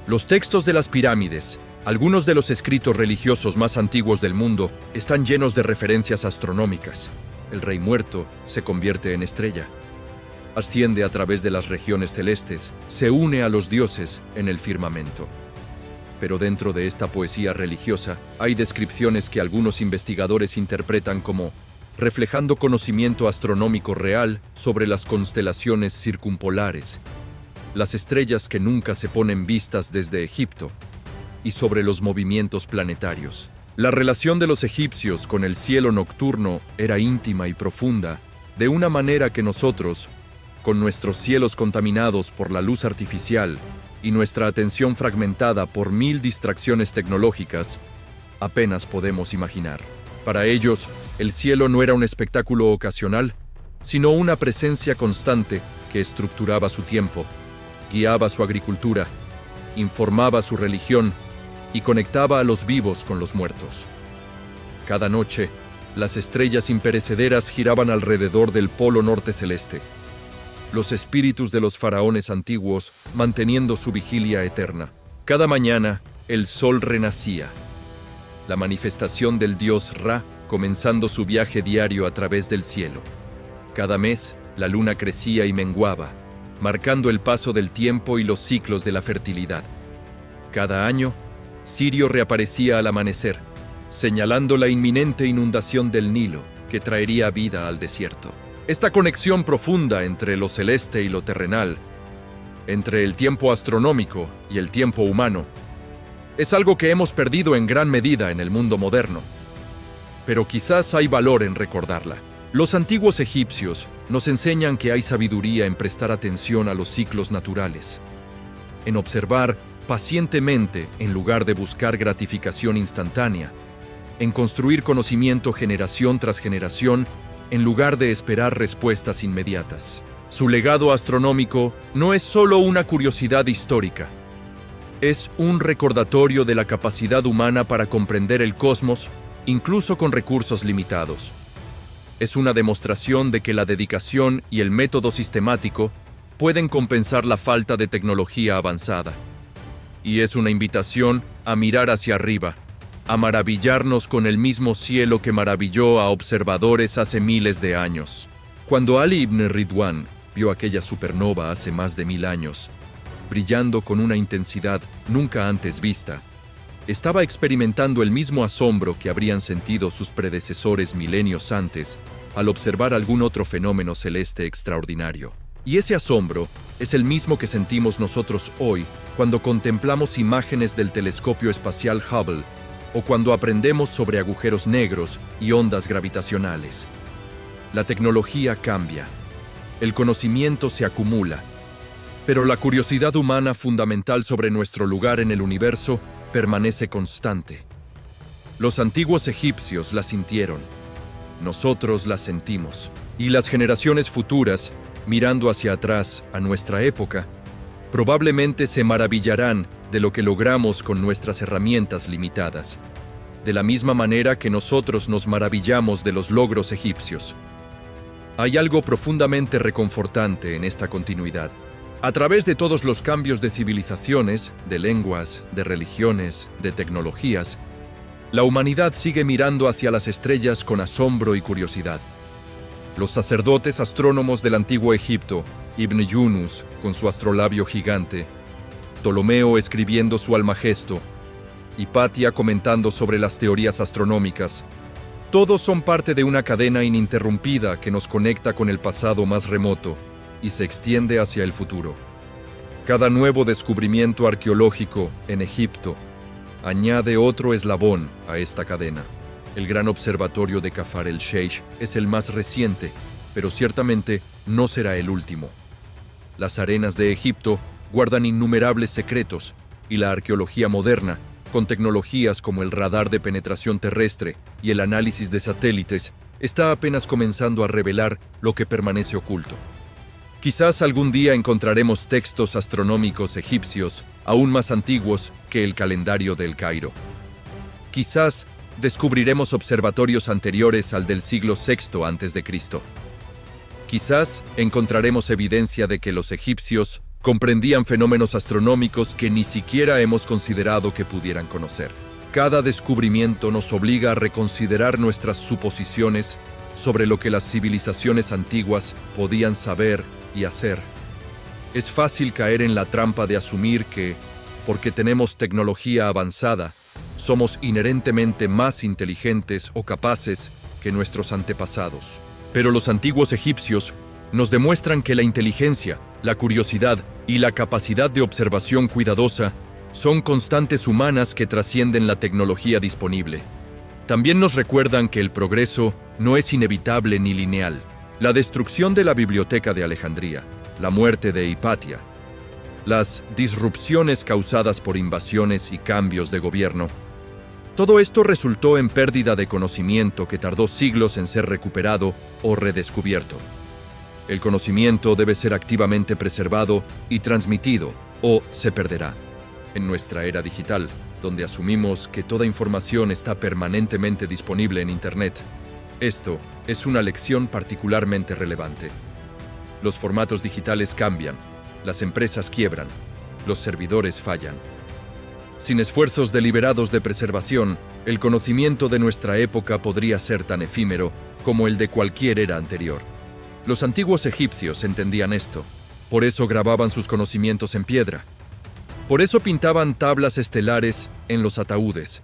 Los textos de las pirámides, algunos de los escritos religiosos más antiguos del mundo, están llenos de referencias astronómicas. El rey muerto se convierte en estrella. Asciende a través de las regiones celestes, se une a los dioses en el firmamento. Pero dentro de esta poesía religiosa hay descripciones que algunos investigadores interpretan como reflejando conocimiento astronómico real sobre las constelaciones circumpolares, las estrellas que nunca se ponen vistas desde Egipto, y sobre los movimientos planetarios. La relación de los egipcios con el cielo nocturno era íntima y profunda, de una manera que nosotros, con nuestros cielos contaminados por la luz artificial y nuestra atención fragmentada por 1000 distracciones tecnológicas, apenas podemos imaginar. Para ellos, el cielo no era un espectáculo ocasional, sino una presencia constante que estructuraba su tiempo, guiaba su agricultura, informaba su religión y conectaba a los vivos con los muertos. Cada noche, las estrellas imperecederas giraban alrededor del polo norte celeste, los espíritus de los faraones antiguos manteniendo su vigilia eterna. Cada mañana, el sol renacía, la manifestación del dios Ra comenzando su viaje diario a través del cielo. Cada mes, la luna crecía y menguaba, marcando el paso del tiempo y los ciclos de la fertilidad. Cada año, Sirio reaparecía al amanecer, señalando la inminente inundación del Nilo que traería vida al desierto. Esta conexión profunda entre lo celeste y lo terrenal, entre el tiempo astronómico y el tiempo humano, es algo que hemos perdido en gran medida en el mundo moderno. Pero quizás hay valor en recordarla. Los antiguos egipcios nos enseñan que hay sabiduría en prestar atención a los ciclos naturales, en observar pacientemente en lugar de buscar gratificación instantánea, en construir conocimiento generación tras generación en lugar de esperar respuestas inmediatas. Su legado astronómico no es solo una curiosidad histórica, es un recordatorio de la capacidad humana para comprender el cosmos, incluso con recursos limitados. Es una demostración de que la dedicación y el método sistemático pueden compensar la falta de tecnología avanzada. Y es una invitación a mirar hacia arriba, a maravillarnos con el mismo cielo que maravilló a observadores hace miles de años. Cuando Ali ibn Ridwan vio aquella supernova hace más de 1000 años, brillando con una intensidad nunca antes vista, estaba experimentando el mismo asombro que habrían sentido sus predecesores milenios antes al observar algún otro fenómeno celeste extraordinario. Y ese asombro es el mismo que sentimos nosotros hoy cuando contemplamos imágenes del telescopio espacial Hubble o cuando aprendemos sobre agujeros negros y ondas gravitacionales. La tecnología cambia, el conocimiento se acumula, pero la curiosidad humana fundamental sobre nuestro lugar en el universo permanece constante. Los antiguos egipcios la sintieron, nosotros la sentimos, y las generaciones futuras, mirando hacia atrás a nuestra época, probablemente se maravillarán de lo que logramos con nuestras herramientas limitadas, de la misma manera que nosotros nos maravillamos de los logros egipcios. Hay algo profundamente reconfortante en esta continuidad. A través de todos los cambios de civilizaciones, de lenguas, de religiones, de tecnologías, la humanidad sigue mirando hacia las estrellas con asombro y curiosidad. Los sacerdotes astrónomos del antiguo Egipto, Ibn Yunus con su astrolabio gigante, Ptolomeo escribiendo su Almagesto, Hipatia comentando sobre las teorías astronómicas, todos son parte de una cadena ininterrumpida que nos conecta con el pasado más remoto y se extiende hacia el futuro. Cada nuevo descubrimiento arqueológico en Egipto añade otro eslabón a esta cadena. El gran observatorio de Kafar el-Sheikh es el más reciente, pero ciertamente no será el último. Las arenas de Egipto guardan innumerables secretos, y la arqueología moderna, con tecnologías como el radar de penetración terrestre y el análisis de satélites, está apenas comenzando a revelar lo que permanece oculto. Quizás algún día encontraremos textos astronómicos egipcios aún más antiguos que el calendario del Cairo. Quizás descubriremos observatorios anteriores al del siglo VI a.C. Quizás encontraremos evidencia de que los egipcios comprendían fenómenos astronómicos que ni siquiera hemos considerado que pudieran conocer. Cada descubrimiento nos obliga a reconsiderar nuestras suposiciones sobre lo que las civilizaciones antiguas podían saber y hacer. Es fácil caer en la trampa de asumir que, porque tenemos tecnología avanzada, somos inherentemente más inteligentes o capaces que nuestros antepasados. Pero los antiguos egipcios nos demuestran que la inteligencia, la curiosidad y la capacidad de observación cuidadosa son constantes humanas que trascienden la tecnología disponible. También nos recuerdan que el progreso no es inevitable ni lineal. La destrucción de la Biblioteca de Alejandría, la muerte de Hipatia, las disrupciones causadas por invasiones y cambios de gobierno, todo esto resultó en pérdida de conocimiento que tardó siglos en ser recuperado o redescubierto. El conocimiento debe ser activamente preservado y transmitido, o se perderá. En nuestra era digital, donde asumimos que toda información está permanentemente disponible en Internet, esto es una lección particularmente relevante. Los formatos digitales cambian, las empresas quiebran, los servidores fallan. Sin esfuerzos deliberados de preservación, el conocimiento de nuestra época podría ser tan efímero como el de cualquier era anterior. Los antiguos egipcios entendían esto, por eso grababan sus conocimientos en piedra. Por eso pintaban tablas estelares en los ataúdes.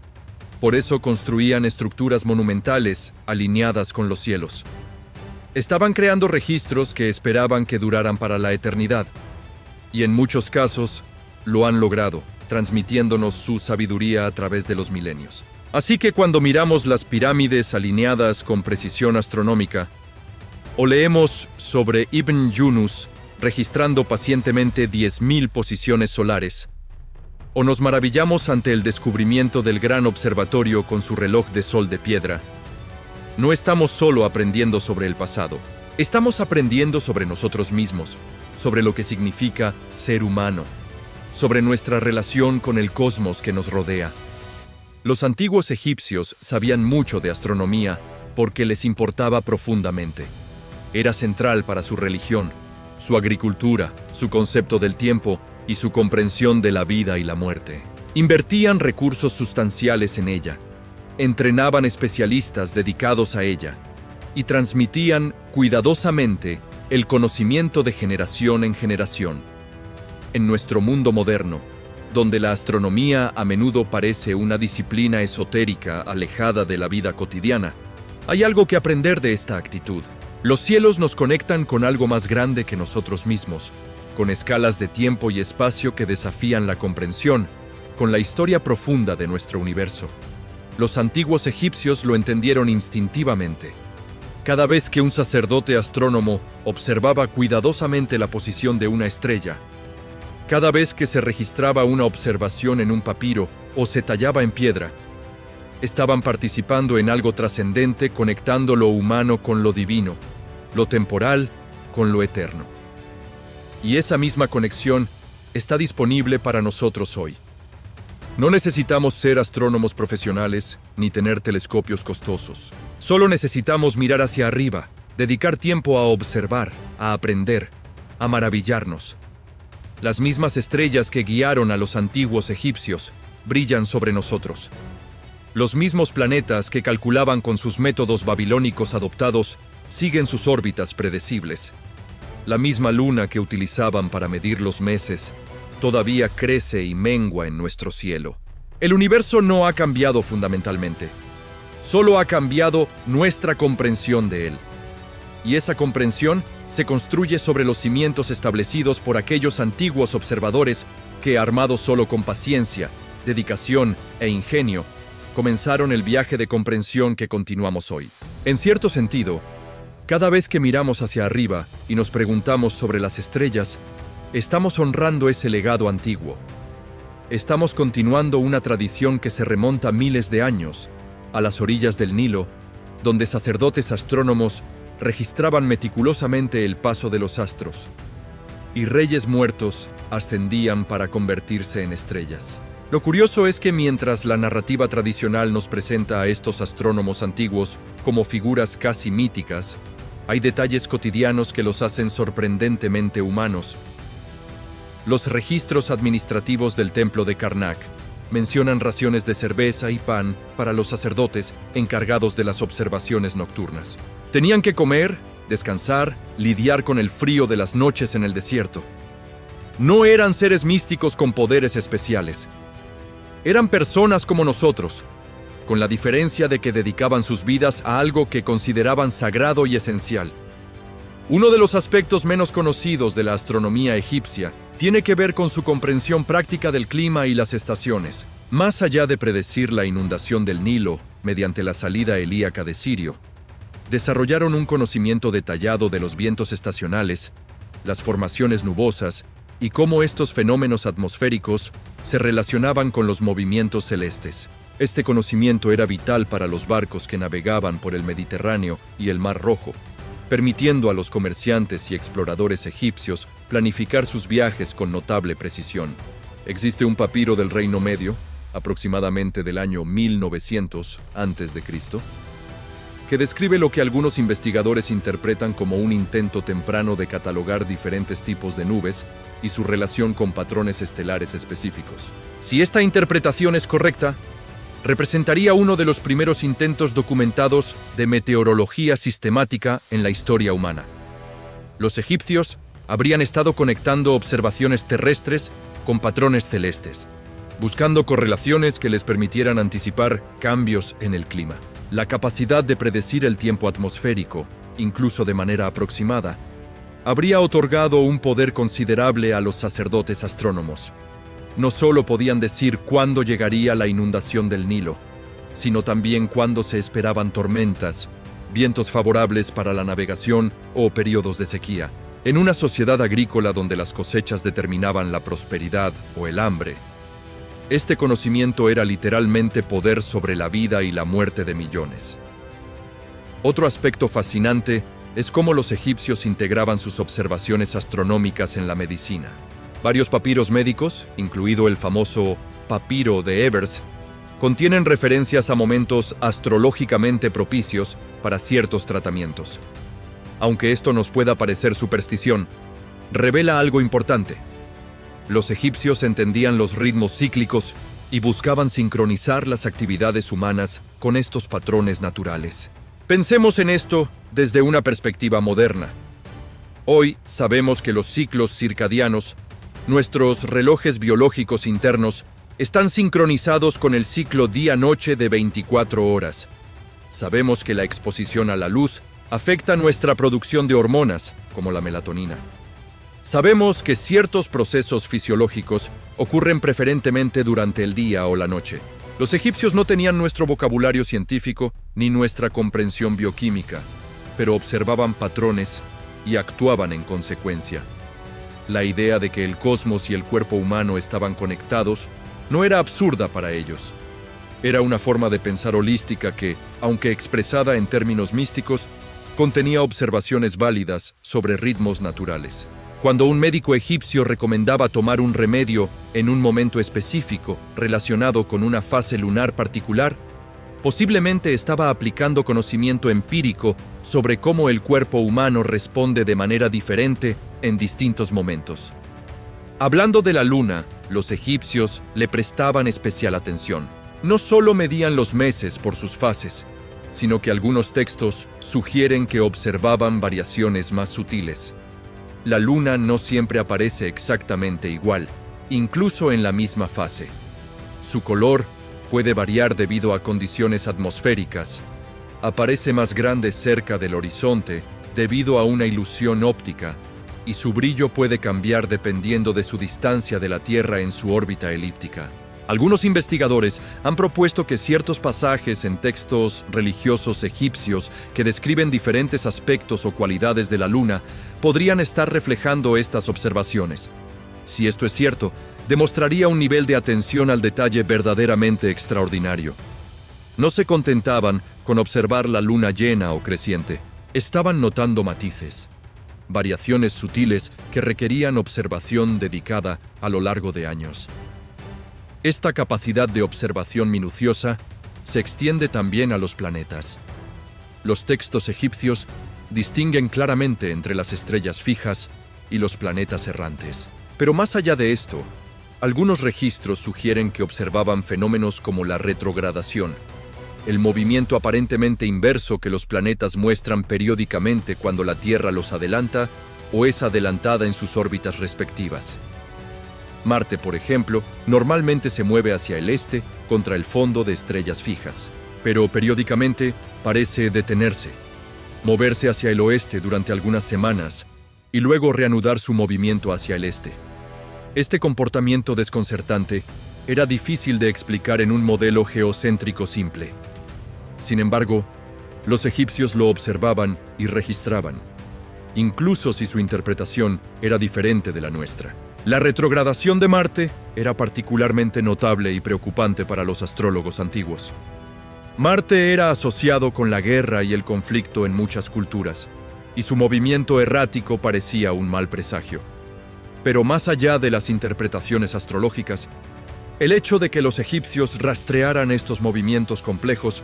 Por eso construían estructuras monumentales alineadas con los cielos. Estaban creando registros que esperaban que duraran para la eternidad. Y en muchos casos, lo han logrado, transmitiéndonos su sabiduría a través de los milenios. Así que cuando miramos las pirámides alineadas con precisión astronómica, o leemos sobre Ibn Yunus registrando pacientemente 10.000 posiciones solares, o nos maravillamos ante el descubrimiento del gran observatorio con su reloj de sol de piedra, no estamos solo aprendiendo sobre el pasado, estamos aprendiendo sobre nosotros mismos, sobre lo que significa ser humano, sobre nuestra relación con el cosmos que nos rodea. Los antiguos egipcios sabían mucho de astronomía porque les importaba profundamente. Era central para su religión, su agricultura, su concepto del tiempo y su comprensión de la vida y la muerte. Invertían recursos sustanciales en ella, entrenaban especialistas dedicados a ella y transmitían cuidadosamente el conocimiento de generación en generación. En nuestro mundo moderno, donde la astronomía a menudo parece una disciplina esotérica alejada de la vida cotidiana, hay algo que aprender de esta actitud. Los cielos nos conectan con algo más grande que nosotros mismos, con escalas de tiempo y espacio que desafían la comprensión, con la historia profunda de nuestro universo. Los antiguos egipcios lo entendieron instintivamente. Cada vez que un sacerdote astrónomo observaba cuidadosamente la posición de una estrella, cada vez que se registraba una observación en un papiro o se tallaba en piedra, estaban participando en algo trascendente, conectando lo humano con lo divino, lo temporal con lo eterno. Y esa misma conexión está disponible para nosotros hoy. No necesitamos ser astrónomos profesionales ni tener telescopios costosos. Solo necesitamos mirar hacia arriba, dedicar tiempo a observar, a aprender, a maravillarnos. Las mismas estrellas que guiaron a los antiguos egipcios brillan sobre nosotros. Los mismos planetas que calculaban con sus métodos babilónicos adoptados siguen sus órbitas predecibles. La misma luna que utilizaban para medir los meses todavía crece y mengua en nuestro cielo. El universo no ha cambiado fundamentalmente. Solo ha cambiado nuestra comprensión de él. Y esa comprensión se construye sobre los cimientos establecidos por aquellos antiguos observadores que, armados solo con paciencia, dedicación e ingenio, comenzaron el viaje de comprensión que continuamos hoy. En cierto sentido, cada vez que miramos hacia arriba y nos preguntamos sobre las estrellas, estamos honrando ese legado antiguo. estamos continuando una tradición que se remonta miles de años, a las orillas del Nilo, donde sacerdotes astrónomos registraban meticulosamente el paso de los astros, y reyes muertos ascendían para convertirse en estrellas. Lo curioso es que mientras la narrativa tradicional nos presenta a estos astrónomos antiguos como figuras casi míticas, hay detalles cotidianos que los hacen sorprendentemente humanos. Los registros administrativos del templo de Karnak mencionan raciones de cerveza y pan para los sacerdotes encargados de las observaciones nocturnas. Tenían que comer, descansar, lidiar con el frío de las noches en el desierto. No eran seres místicos con poderes especiales. Eran personas como nosotros, con la diferencia de que dedicaban sus vidas a algo que consideraban sagrado y esencial. Uno de los aspectos menos conocidos de la astronomía egipcia tiene que ver con su comprensión práctica del clima y las estaciones. Más allá de predecir la inundación del Nilo mediante la salida helíaca de Sirio, desarrollaron un conocimiento detallado de los vientos estacionales, las formaciones nubosas y cómo estos fenómenos atmosféricos se relacionaban con los movimientos celestes. Este conocimiento era vital para los barcos que navegaban por el Mediterráneo y el Mar Rojo, permitiendo a los comerciantes y exploradores egipcios planificar sus viajes con notable precisión. Existe un papiro del Reino Medio, aproximadamente del año 1900 a.C., que describe lo que algunos investigadores interpretan como un intento temprano de catalogar diferentes tipos de nubes y su relación con patrones estelares específicos. Si esta interpretación es correcta, representaría uno de los primeros intentos documentados de meteorología sistemática en la historia humana. Los egipcios habrían estado conectando observaciones terrestres con patrones celestes, buscando correlaciones que les permitieran anticipar cambios en el clima. La capacidad de predecir el tiempo atmosférico, incluso de manera aproximada, habría otorgado un poder considerable a los sacerdotes astrónomos. No solo podían decir cuándo llegaría la inundación del Nilo, sino también cuándo se esperaban tormentas, vientos favorables para la navegación o periodos de sequía. En una sociedad agrícola donde las cosechas determinaban la prosperidad o el hambre, este conocimiento era literalmente poder sobre la vida y la muerte de millones. Otro aspecto fascinante es cómo los egipcios integraban sus observaciones astronómicas en la medicina. Varios papiros médicos, incluido el famoso papiro de Ebers, contienen referencias a momentos astrológicamente propicios para ciertos tratamientos. Aunque esto nos pueda parecer superstición, revela algo importante. Los egipcios entendían los ritmos cíclicos y buscaban sincronizar las actividades humanas con estos patrones naturales. Pensemos en esto desde una perspectiva moderna. Hoy sabemos que los ciclos circadianos, nuestros relojes biológicos internos, están sincronizados con el ciclo día-noche de 24 horas. Sabemos que la exposición a la luz afecta nuestra producción de hormonas, como la melatonina. Sabemos que ciertos procesos fisiológicos ocurren preferentemente durante el día o la noche. Los egipcios no tenían nuestro vocabulario científico ni nuestra comprensión bioquímica, pero observaban patrones y actuaban en consecuencia. La idea de que el cosmos y el cuerpo humano estaban conectados no era absurda para ellos. Era una forma de pensar holística que, aunque expresada en términos místicos, contenía observaciones válidas sobre ritmos naturales. Cuando un médico egipcio recomendaba tomar un remedio en un momento específico relacionado con una fase lunar particular, posiblemente estaba aplicando conocimiento empírico sobre cómo el cuerpo humano responde de manera diferente en distintos momentos. Hablando de la luna, los egipcios le prestaban especial atención. No solo medían los meses por sus fases, sino que algunos textos sugieren que observaban variaciones más sutiles. La luna no siempre aparece exactamente igual, incluso en la misma fase. Su color puede variar debido a condiciones atmosféricas. Aparece más grande cerca del horizonte debido a una ilusión óptica, y su brillo puede cambiar dependiendo de su distancia de la Tierra en su órbita elíptica. Algunos investigadores han propuesto que ciertos pasajes en textos religiosos egipcios que describen diferentes aspectos o cualidades de la luna podrían estar reflejando estas observaciones. Si esto es cierto, demostraría un nivel de atención al detalle verdaderamente extraordinario. No se contentaban con observar la luna llena o creciente. Estaban notando matices, variaciones sutiles que requerían observación dedicada a lo largo de años. Esta capacidad de observación minuciosa se extiende también a los planetas. Los textos egipcios distinguen claramente entre las estrellas fijas y los planetas errantes. Pero más allá de esto, algunos registros sugieren que observaban fenómenos como la retrogradación, el movimiento aparentemente inverso que los planetas muestran periódicamente cuando la Tierra los adelanta o es adelantada en sus órbitas respectivas. Marte, por ejemplo, normalmente se mueve hacia el este contra el fondo de estrellas fijas, pero periódicamente parece detenerse, moverse hacia el oeste durante algunas semanas y luego reanudar su movimiento hacia el este. Este comportamiento desconcertante era difícil de explicar en un modelo geocéntrico simple. Sin embargo, los egipcios lo observaban y registraban, incluso si su interpretación era diferente de la nuestra. La retrogradación de Marte era particularmente notable y preocupante para los astrólogos antiguos. Marte era asociado con la guerra y el conflicto en muchas culturas, y su movimiento errático parecía un mal presagio. Pero más allá de las interpretaciones astrológicas, el hecho de que los egipcios rastrearan estos movimientos complejos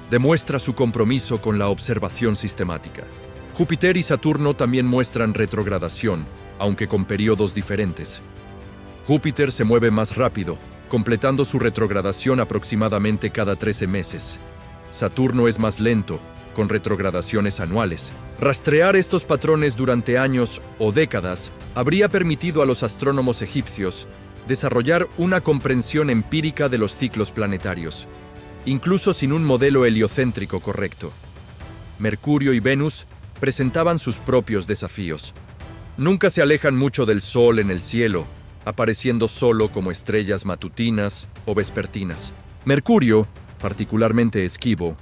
demuestra su compromiso con la observación sistemática. Júpiter y Saturno también muestran retrogradación, aunque con periodos diferentes. Júpiter se mueve más rápido, completando su retrogradación aproximadamente cada 13 meses. Saturno es más lento, con retrogradaciones anuales. Rastrear estos patrones durante años o décadas habría permitido a los astrónomos egipcios desarrollar una comprensión empírica de los ciclos planetarios, incluso sin un modelo heliocéntrico correcto. Mercurio y Venus presentaban sus propios desafíos. Nunca se alejan mucho del Sol en el cielo, apareciendo solo como estrellas matutinas o vespertinas. Mercurio, particularmente esquivo,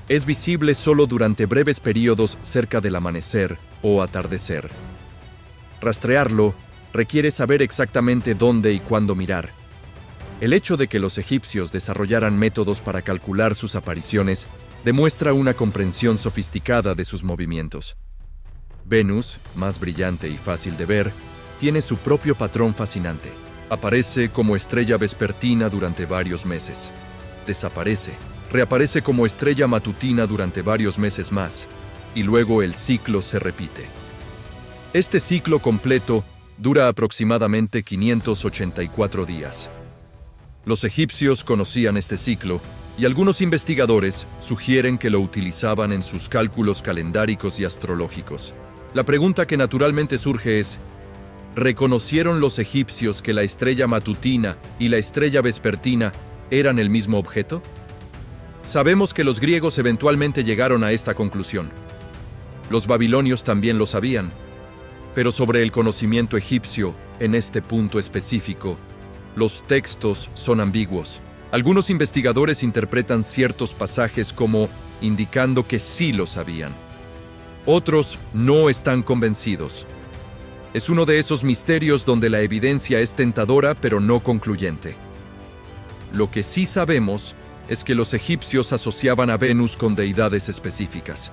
es visible solo durante breves periodos cerca del amanecer o atardecer. Rastrearlo requiere saber exactamente dónde y cuándo mirar. El hecho de que los egipcios desarrollaran métodos para calcular sus apariciones demuestra una comprensión sofisticada de sus movimientos. Venus, más brillante y fácil de ver, tiene su propio patrón fascinante. Aparece como estrella vespertina durante varios meses. Desaparece. Reaparece como estrella matutina durante varios meses más, y luego el ciclo se repite. Este ciclo completo dura aproximadamente 584 días. Los egipcios conocían este ciclo, y algunos investigadores sugieren que lo utilizaban en sus cálculos calendáricos y astrológicos. La pregunta que naturalmente surge es: ¿reconocieron los egipcios que la estrella matutina y la estrella vespertina eran el mismo objeto? Sabemos que los griegos eventualmente llegaron a esta conclusión. Los babilonios también lo sabían, pero sobre el conocimiento egipcio, en este punto específico, los textos son ambiguos. Algunos investigadores interpretan ciertos pasajes como indicando que sí lo sabían. Otros no están convencidos. Es uno de esos misterios donde la evidencia es tentadora pero no concluyente. Lo que sí sabemos es que los egipcios asociaban a Venus con deidades específicas.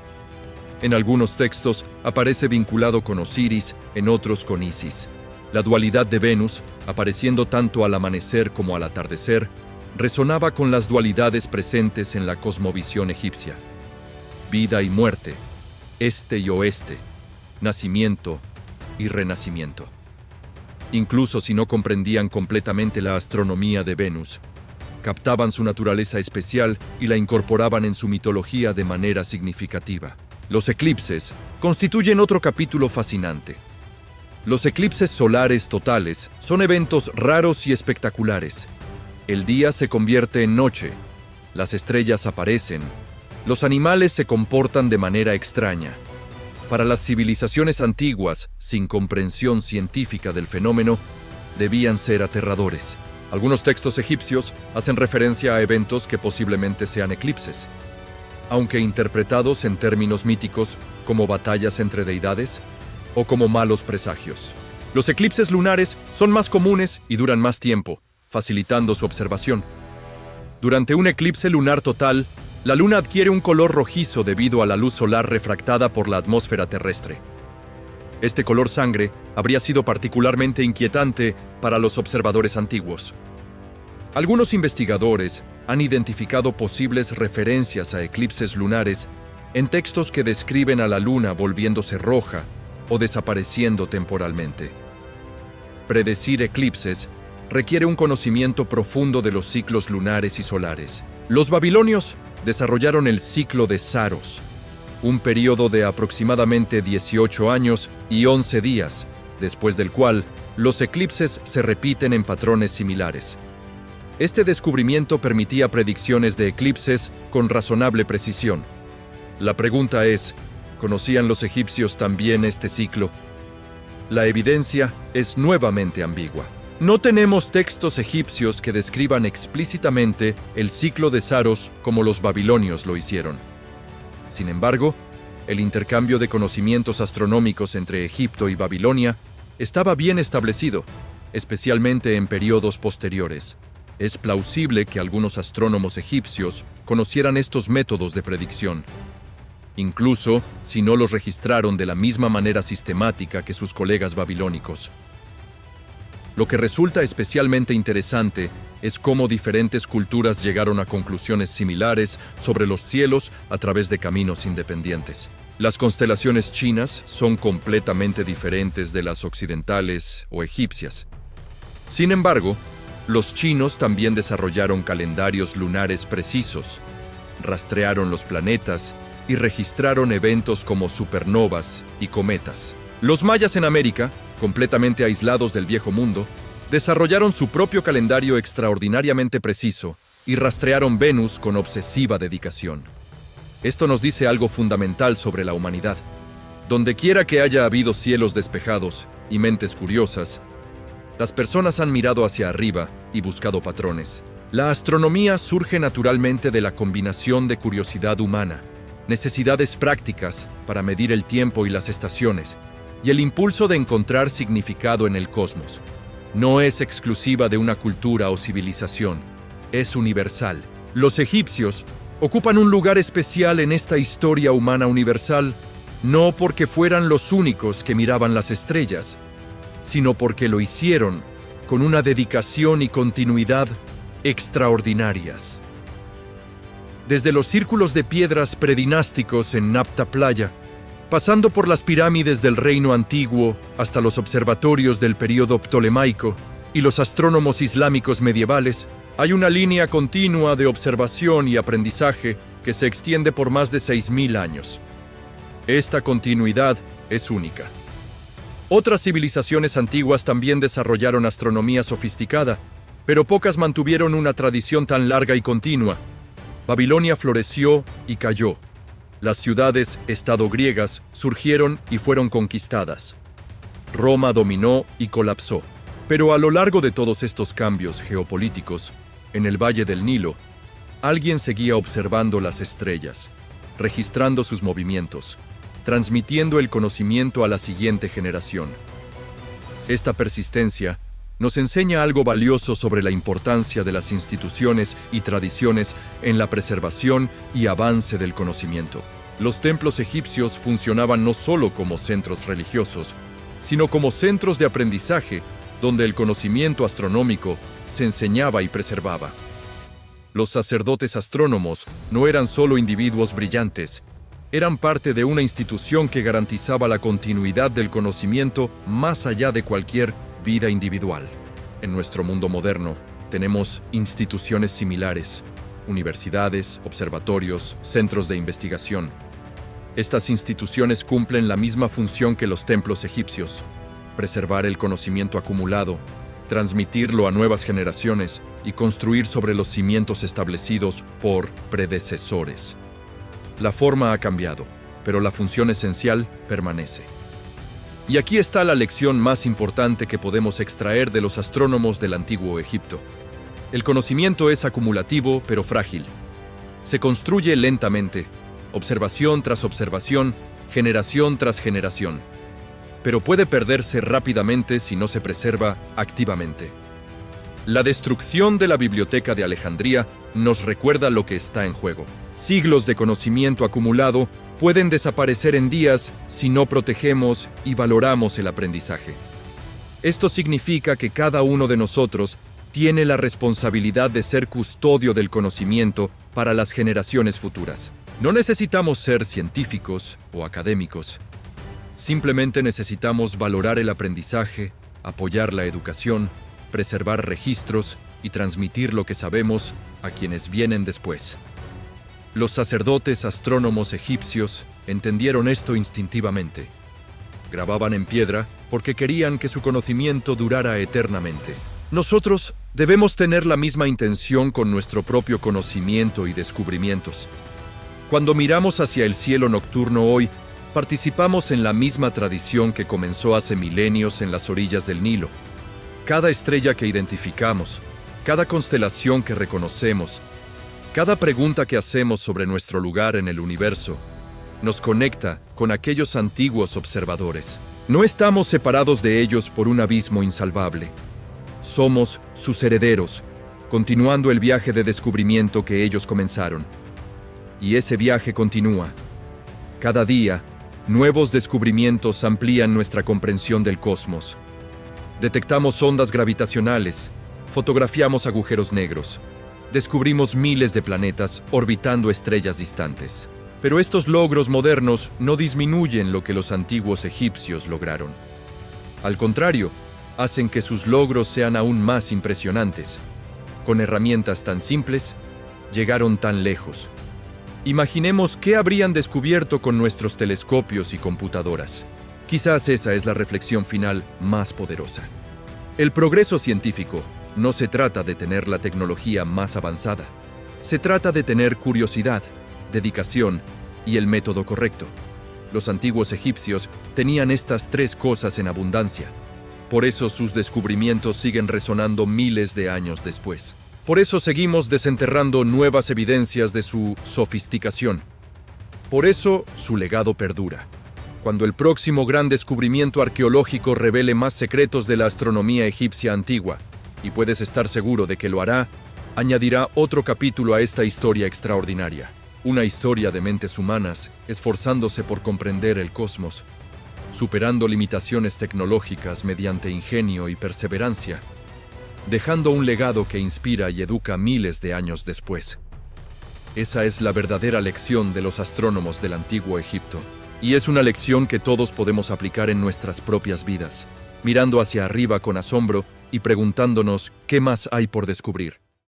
En algunos textos aparece vinculado con Osiris, en otros con Isis. La dualidad de Venus, apareciendo tanto al amanecer como al atardecer, resonaba con las dualidades presentes en la cosmovisión egipcia. Vida y muerte, este y oeste, nacimiento y renacimiento. Incluso si no comprendían completamente la astronomía de Venus, captaban su naturaleza especial y la incorporaban en su mitología de manera significativa. Los eclipses constituyen otro capítulo fascinante. Los eclipses solares totales son eventos raros y espectaculares. El día se convierte en noche, las estrellas aparecen, los animales se comportan de manera extraña. Para las civilizaciones antiguas, sin comprensión científica del fenómeno, debían ser aterradores. Algunos textos egipcios hacen referencia a eventos que posiblemente sean eclipses, aunque interpretados en términos míticos como batallas entre deidades o como malos presagios. Los eclipses lunares son más comunes y duran más tiempo, facilitando su observación. Durante un eclipse lunar total, la luna adquiere un color rojizo debido a la luz solar refractada por la atmósfera terrestre. Este color sangre habría sido particularmente inquietante para los observadores antiguos. Algunos investigadores han identificado posibles referencias a eclipses lunares en textos que describen a la luna volviéndose roja o desapareciendo temporalmente. Predecir eclipses requiere un conocimiento profundo de los ciclos lunares y solares. Los babilonios desarrollaron el ciclo de Saros, un periodo de aproximadamente 18 años y 11 días, después del cual los eclipses se repiten en patrones similares. Este descubrimiento permitía predicciones de eclipses con razonable precisión. La pregunta es, ¿conocían los egipcios también este ciclo? La evidencia es nuevamente ambigua. No tenemos textos egipcios que describan explícitamente el ciclo de Saros como los babilonios lo hicieron. Sin embargo, el intercambio de conocimientos astronómicos entre Egipto y Babilonia estaba bien establecido, especialmente en periodos posteriores. Es plausible que algunos astrónomos egipcios conocieran estos métodos de predicción, incluso si no los registraron de la misma manera sistemática que sus colegas babilónicos. Lo que resulta especialmente interesante es cómo diferentes culturas llegaron a conclusiones similares sobre los cielos a través de caminos independientes. Las constelaciones chinas son completamente diferentes de las occidentales o egipcias. Sin embargo, los chinos también desarrollaron calendarios lunares precisos, rastrearon los planetas y registraron eventos como supernovas y cometas. Los mayas en América, completamente aislados del Viejo Mundo, desarrollaron su propio calendario extraordinariamente preciso y rastrearon Venus con obsesiva dedicación. Esto nos dice algo fundamental sobre la humanidad. Dondequiera que haya habido cielos despejados y mentes curiosas, las personas han mirado hacia arriba y buscado patrones. La astronomía surge naturalmente de la combinación de curiosidad humana, necesidades prácticas para medir el tiempo y las estaciones, y el impulso de encontrar significado en el cosmos. No es exclusiva de una cultura o civilización, es universal. Los egipcios ocupan un lugar especial en esta historia humana universal, no porque fueran los únicos que miraban las estrellas, sino porque lo hicieron con una dedicación y continuidad extraordinarias. Desde los círculos de piedras predinásticos en Napta Playa, pasando por las pirámides del Reino Antiguo hasta los observatorios del período ptolemaico y los astrónomos islámicos medievales, hay una línea continua de observación y aprendizaje que se extiende por más de 6.000 años. Esta continuidad es única. Otras civilizaciones antiguas también desarrollaron astronomía sofisticada, pero pocas mantuvieron una tradición tan larga y continua. Babilonia floreció y cayó. Las ciudades-estado griegas surgieron y fueron conquistadas. Roma dominó y colapsó. Pero a lo largo de todos estos cambios geopolíticos, en el Valle del Nilo, alguien seguía observando las estrellas, registrando sus movimientos, transmitiendo el conocimiento a la siguiente generación. Esta persistencia nos enseña algo valioso sobre la importancia de las instituciones y tradiciones en la preservación y avance del conocimiento. Los templos egipcios funcionaban no solo como centros religiosos, sino como centros de aprendizaje donde el conocimiento astronómico se enseñaba y preservaba. Los sacerdotes astrónomos no eran solo individuos brillantes, eran parte de una institución que garantizaba la continuidad del conocimiento más allá de cualquier vida individual. En nuestro mundo moderno, tenemos instituciones similares, universidades, observatorios, centros de investigación. Estas instituciones cumplen la misma función que los templos egipcios: preservar el conocimiento acumulado, transmitirlo a nuevas generaciones y construir sobre los cimientos establecidos por predecesores. La forma ha cambiado, pero la función esencial permanece. Y aquí está la lección más importante que podemos extraer de los astrónomos del Antiguo Egipto. El conocimiento es acumulativo, pero frágil. Se construye lentamente, observación tras observación, generación tras generación. pero puede perderse rápidamente si no se preserva activamente. La destrucción de la Biblioteca de Alejandría nos recuerda lo que está en juego. Siglos de conocimiento acumulado pueden desaparecer en días si no protegemos y valoramos el aprendizaje. Esto significa que cada uno de nosotros tiene la responsabilidad de ser custodio del conocimiento para las generaciones futuras. No necesitamos ser científicos o académicos. Simplemente necesitamos valorar el aprendizaje, apoyar la educación, preservar registros y transmitir lo que sabemos a quienes vienen después. Los sacerdotes astrónomos egipcios entendieron esto instintivamente. Grababan en piedra porque querían que su conocimiento durara eternamente. Nosotros debemos tener la misma intención con nuestro propio conocimiento y descubrimientos. Cuando miramos hacia el cielo nocturno hoy, participamos en la misma tradición que comenzó hace milenios en las orillas del Nilo. Cada estrella que identificamos, cada constelación que reconocemos, cada pregunta que hacemos sobre nuestro lugar en el universo, nos conecta con aquellos antiguos observadores. No estamos separados de ellos por un abismo insalvable. Somos sus herederos, continuando el viaje de descubrimiento que ellos comenzaron. Y ese viaje continúa. Cada día, nuevos descubrimientos amplían nuestra comprensión del cosmos. Detectamos ondas gravitacionales, fotografiamos agujeros negros, descubrimos miles de planetas orbitando estrellas distantes. Pero estos logros modernos no disminuyen lo que los antiguos egipcios lograron. Al contrario, hacen que sus logros sean aún más impresionantes. Con herramientas tan simples, llegaron tan lejos. Imaginemos qué habrían descubierto con nuestros telescopios y computadoras. Quizás esa es la reflexión final más poderosa. El progreso científico no se trata de tener la tecnología más avanzada. Se trata de tener curiosidad, dedicación y el método correcto. Los antiguos egipcios tenían estas tres cosas en abundancia. Por eso sus descubrimientos siguen resonando miles de años después. Por eso seguimos desenterrando nuevas evidencias de su sofisticación. Por eso su legado perdura. Cuando el próximo gran descubrimiento arqueológico revele más secretos de la astronomía egipcia antigua, y puedes estar seguro de que lo hará, añadirá otro capítulo a esta historia extraordinaria. Una historia de mentes humanas esforzándose por comprender el cosmos, superando limitaciones tecnológicas mediante ingenio y perseverancia, dejando un legado que inspira y educa miles de años después. Esa es la verdadera lección de los astrónomos del antiguo Egipto, y es una lección que todos podemos aplicar en nuestras propias vidas, mirando hacia arriba con asombro y preguntándonos qué más hay por descubrir.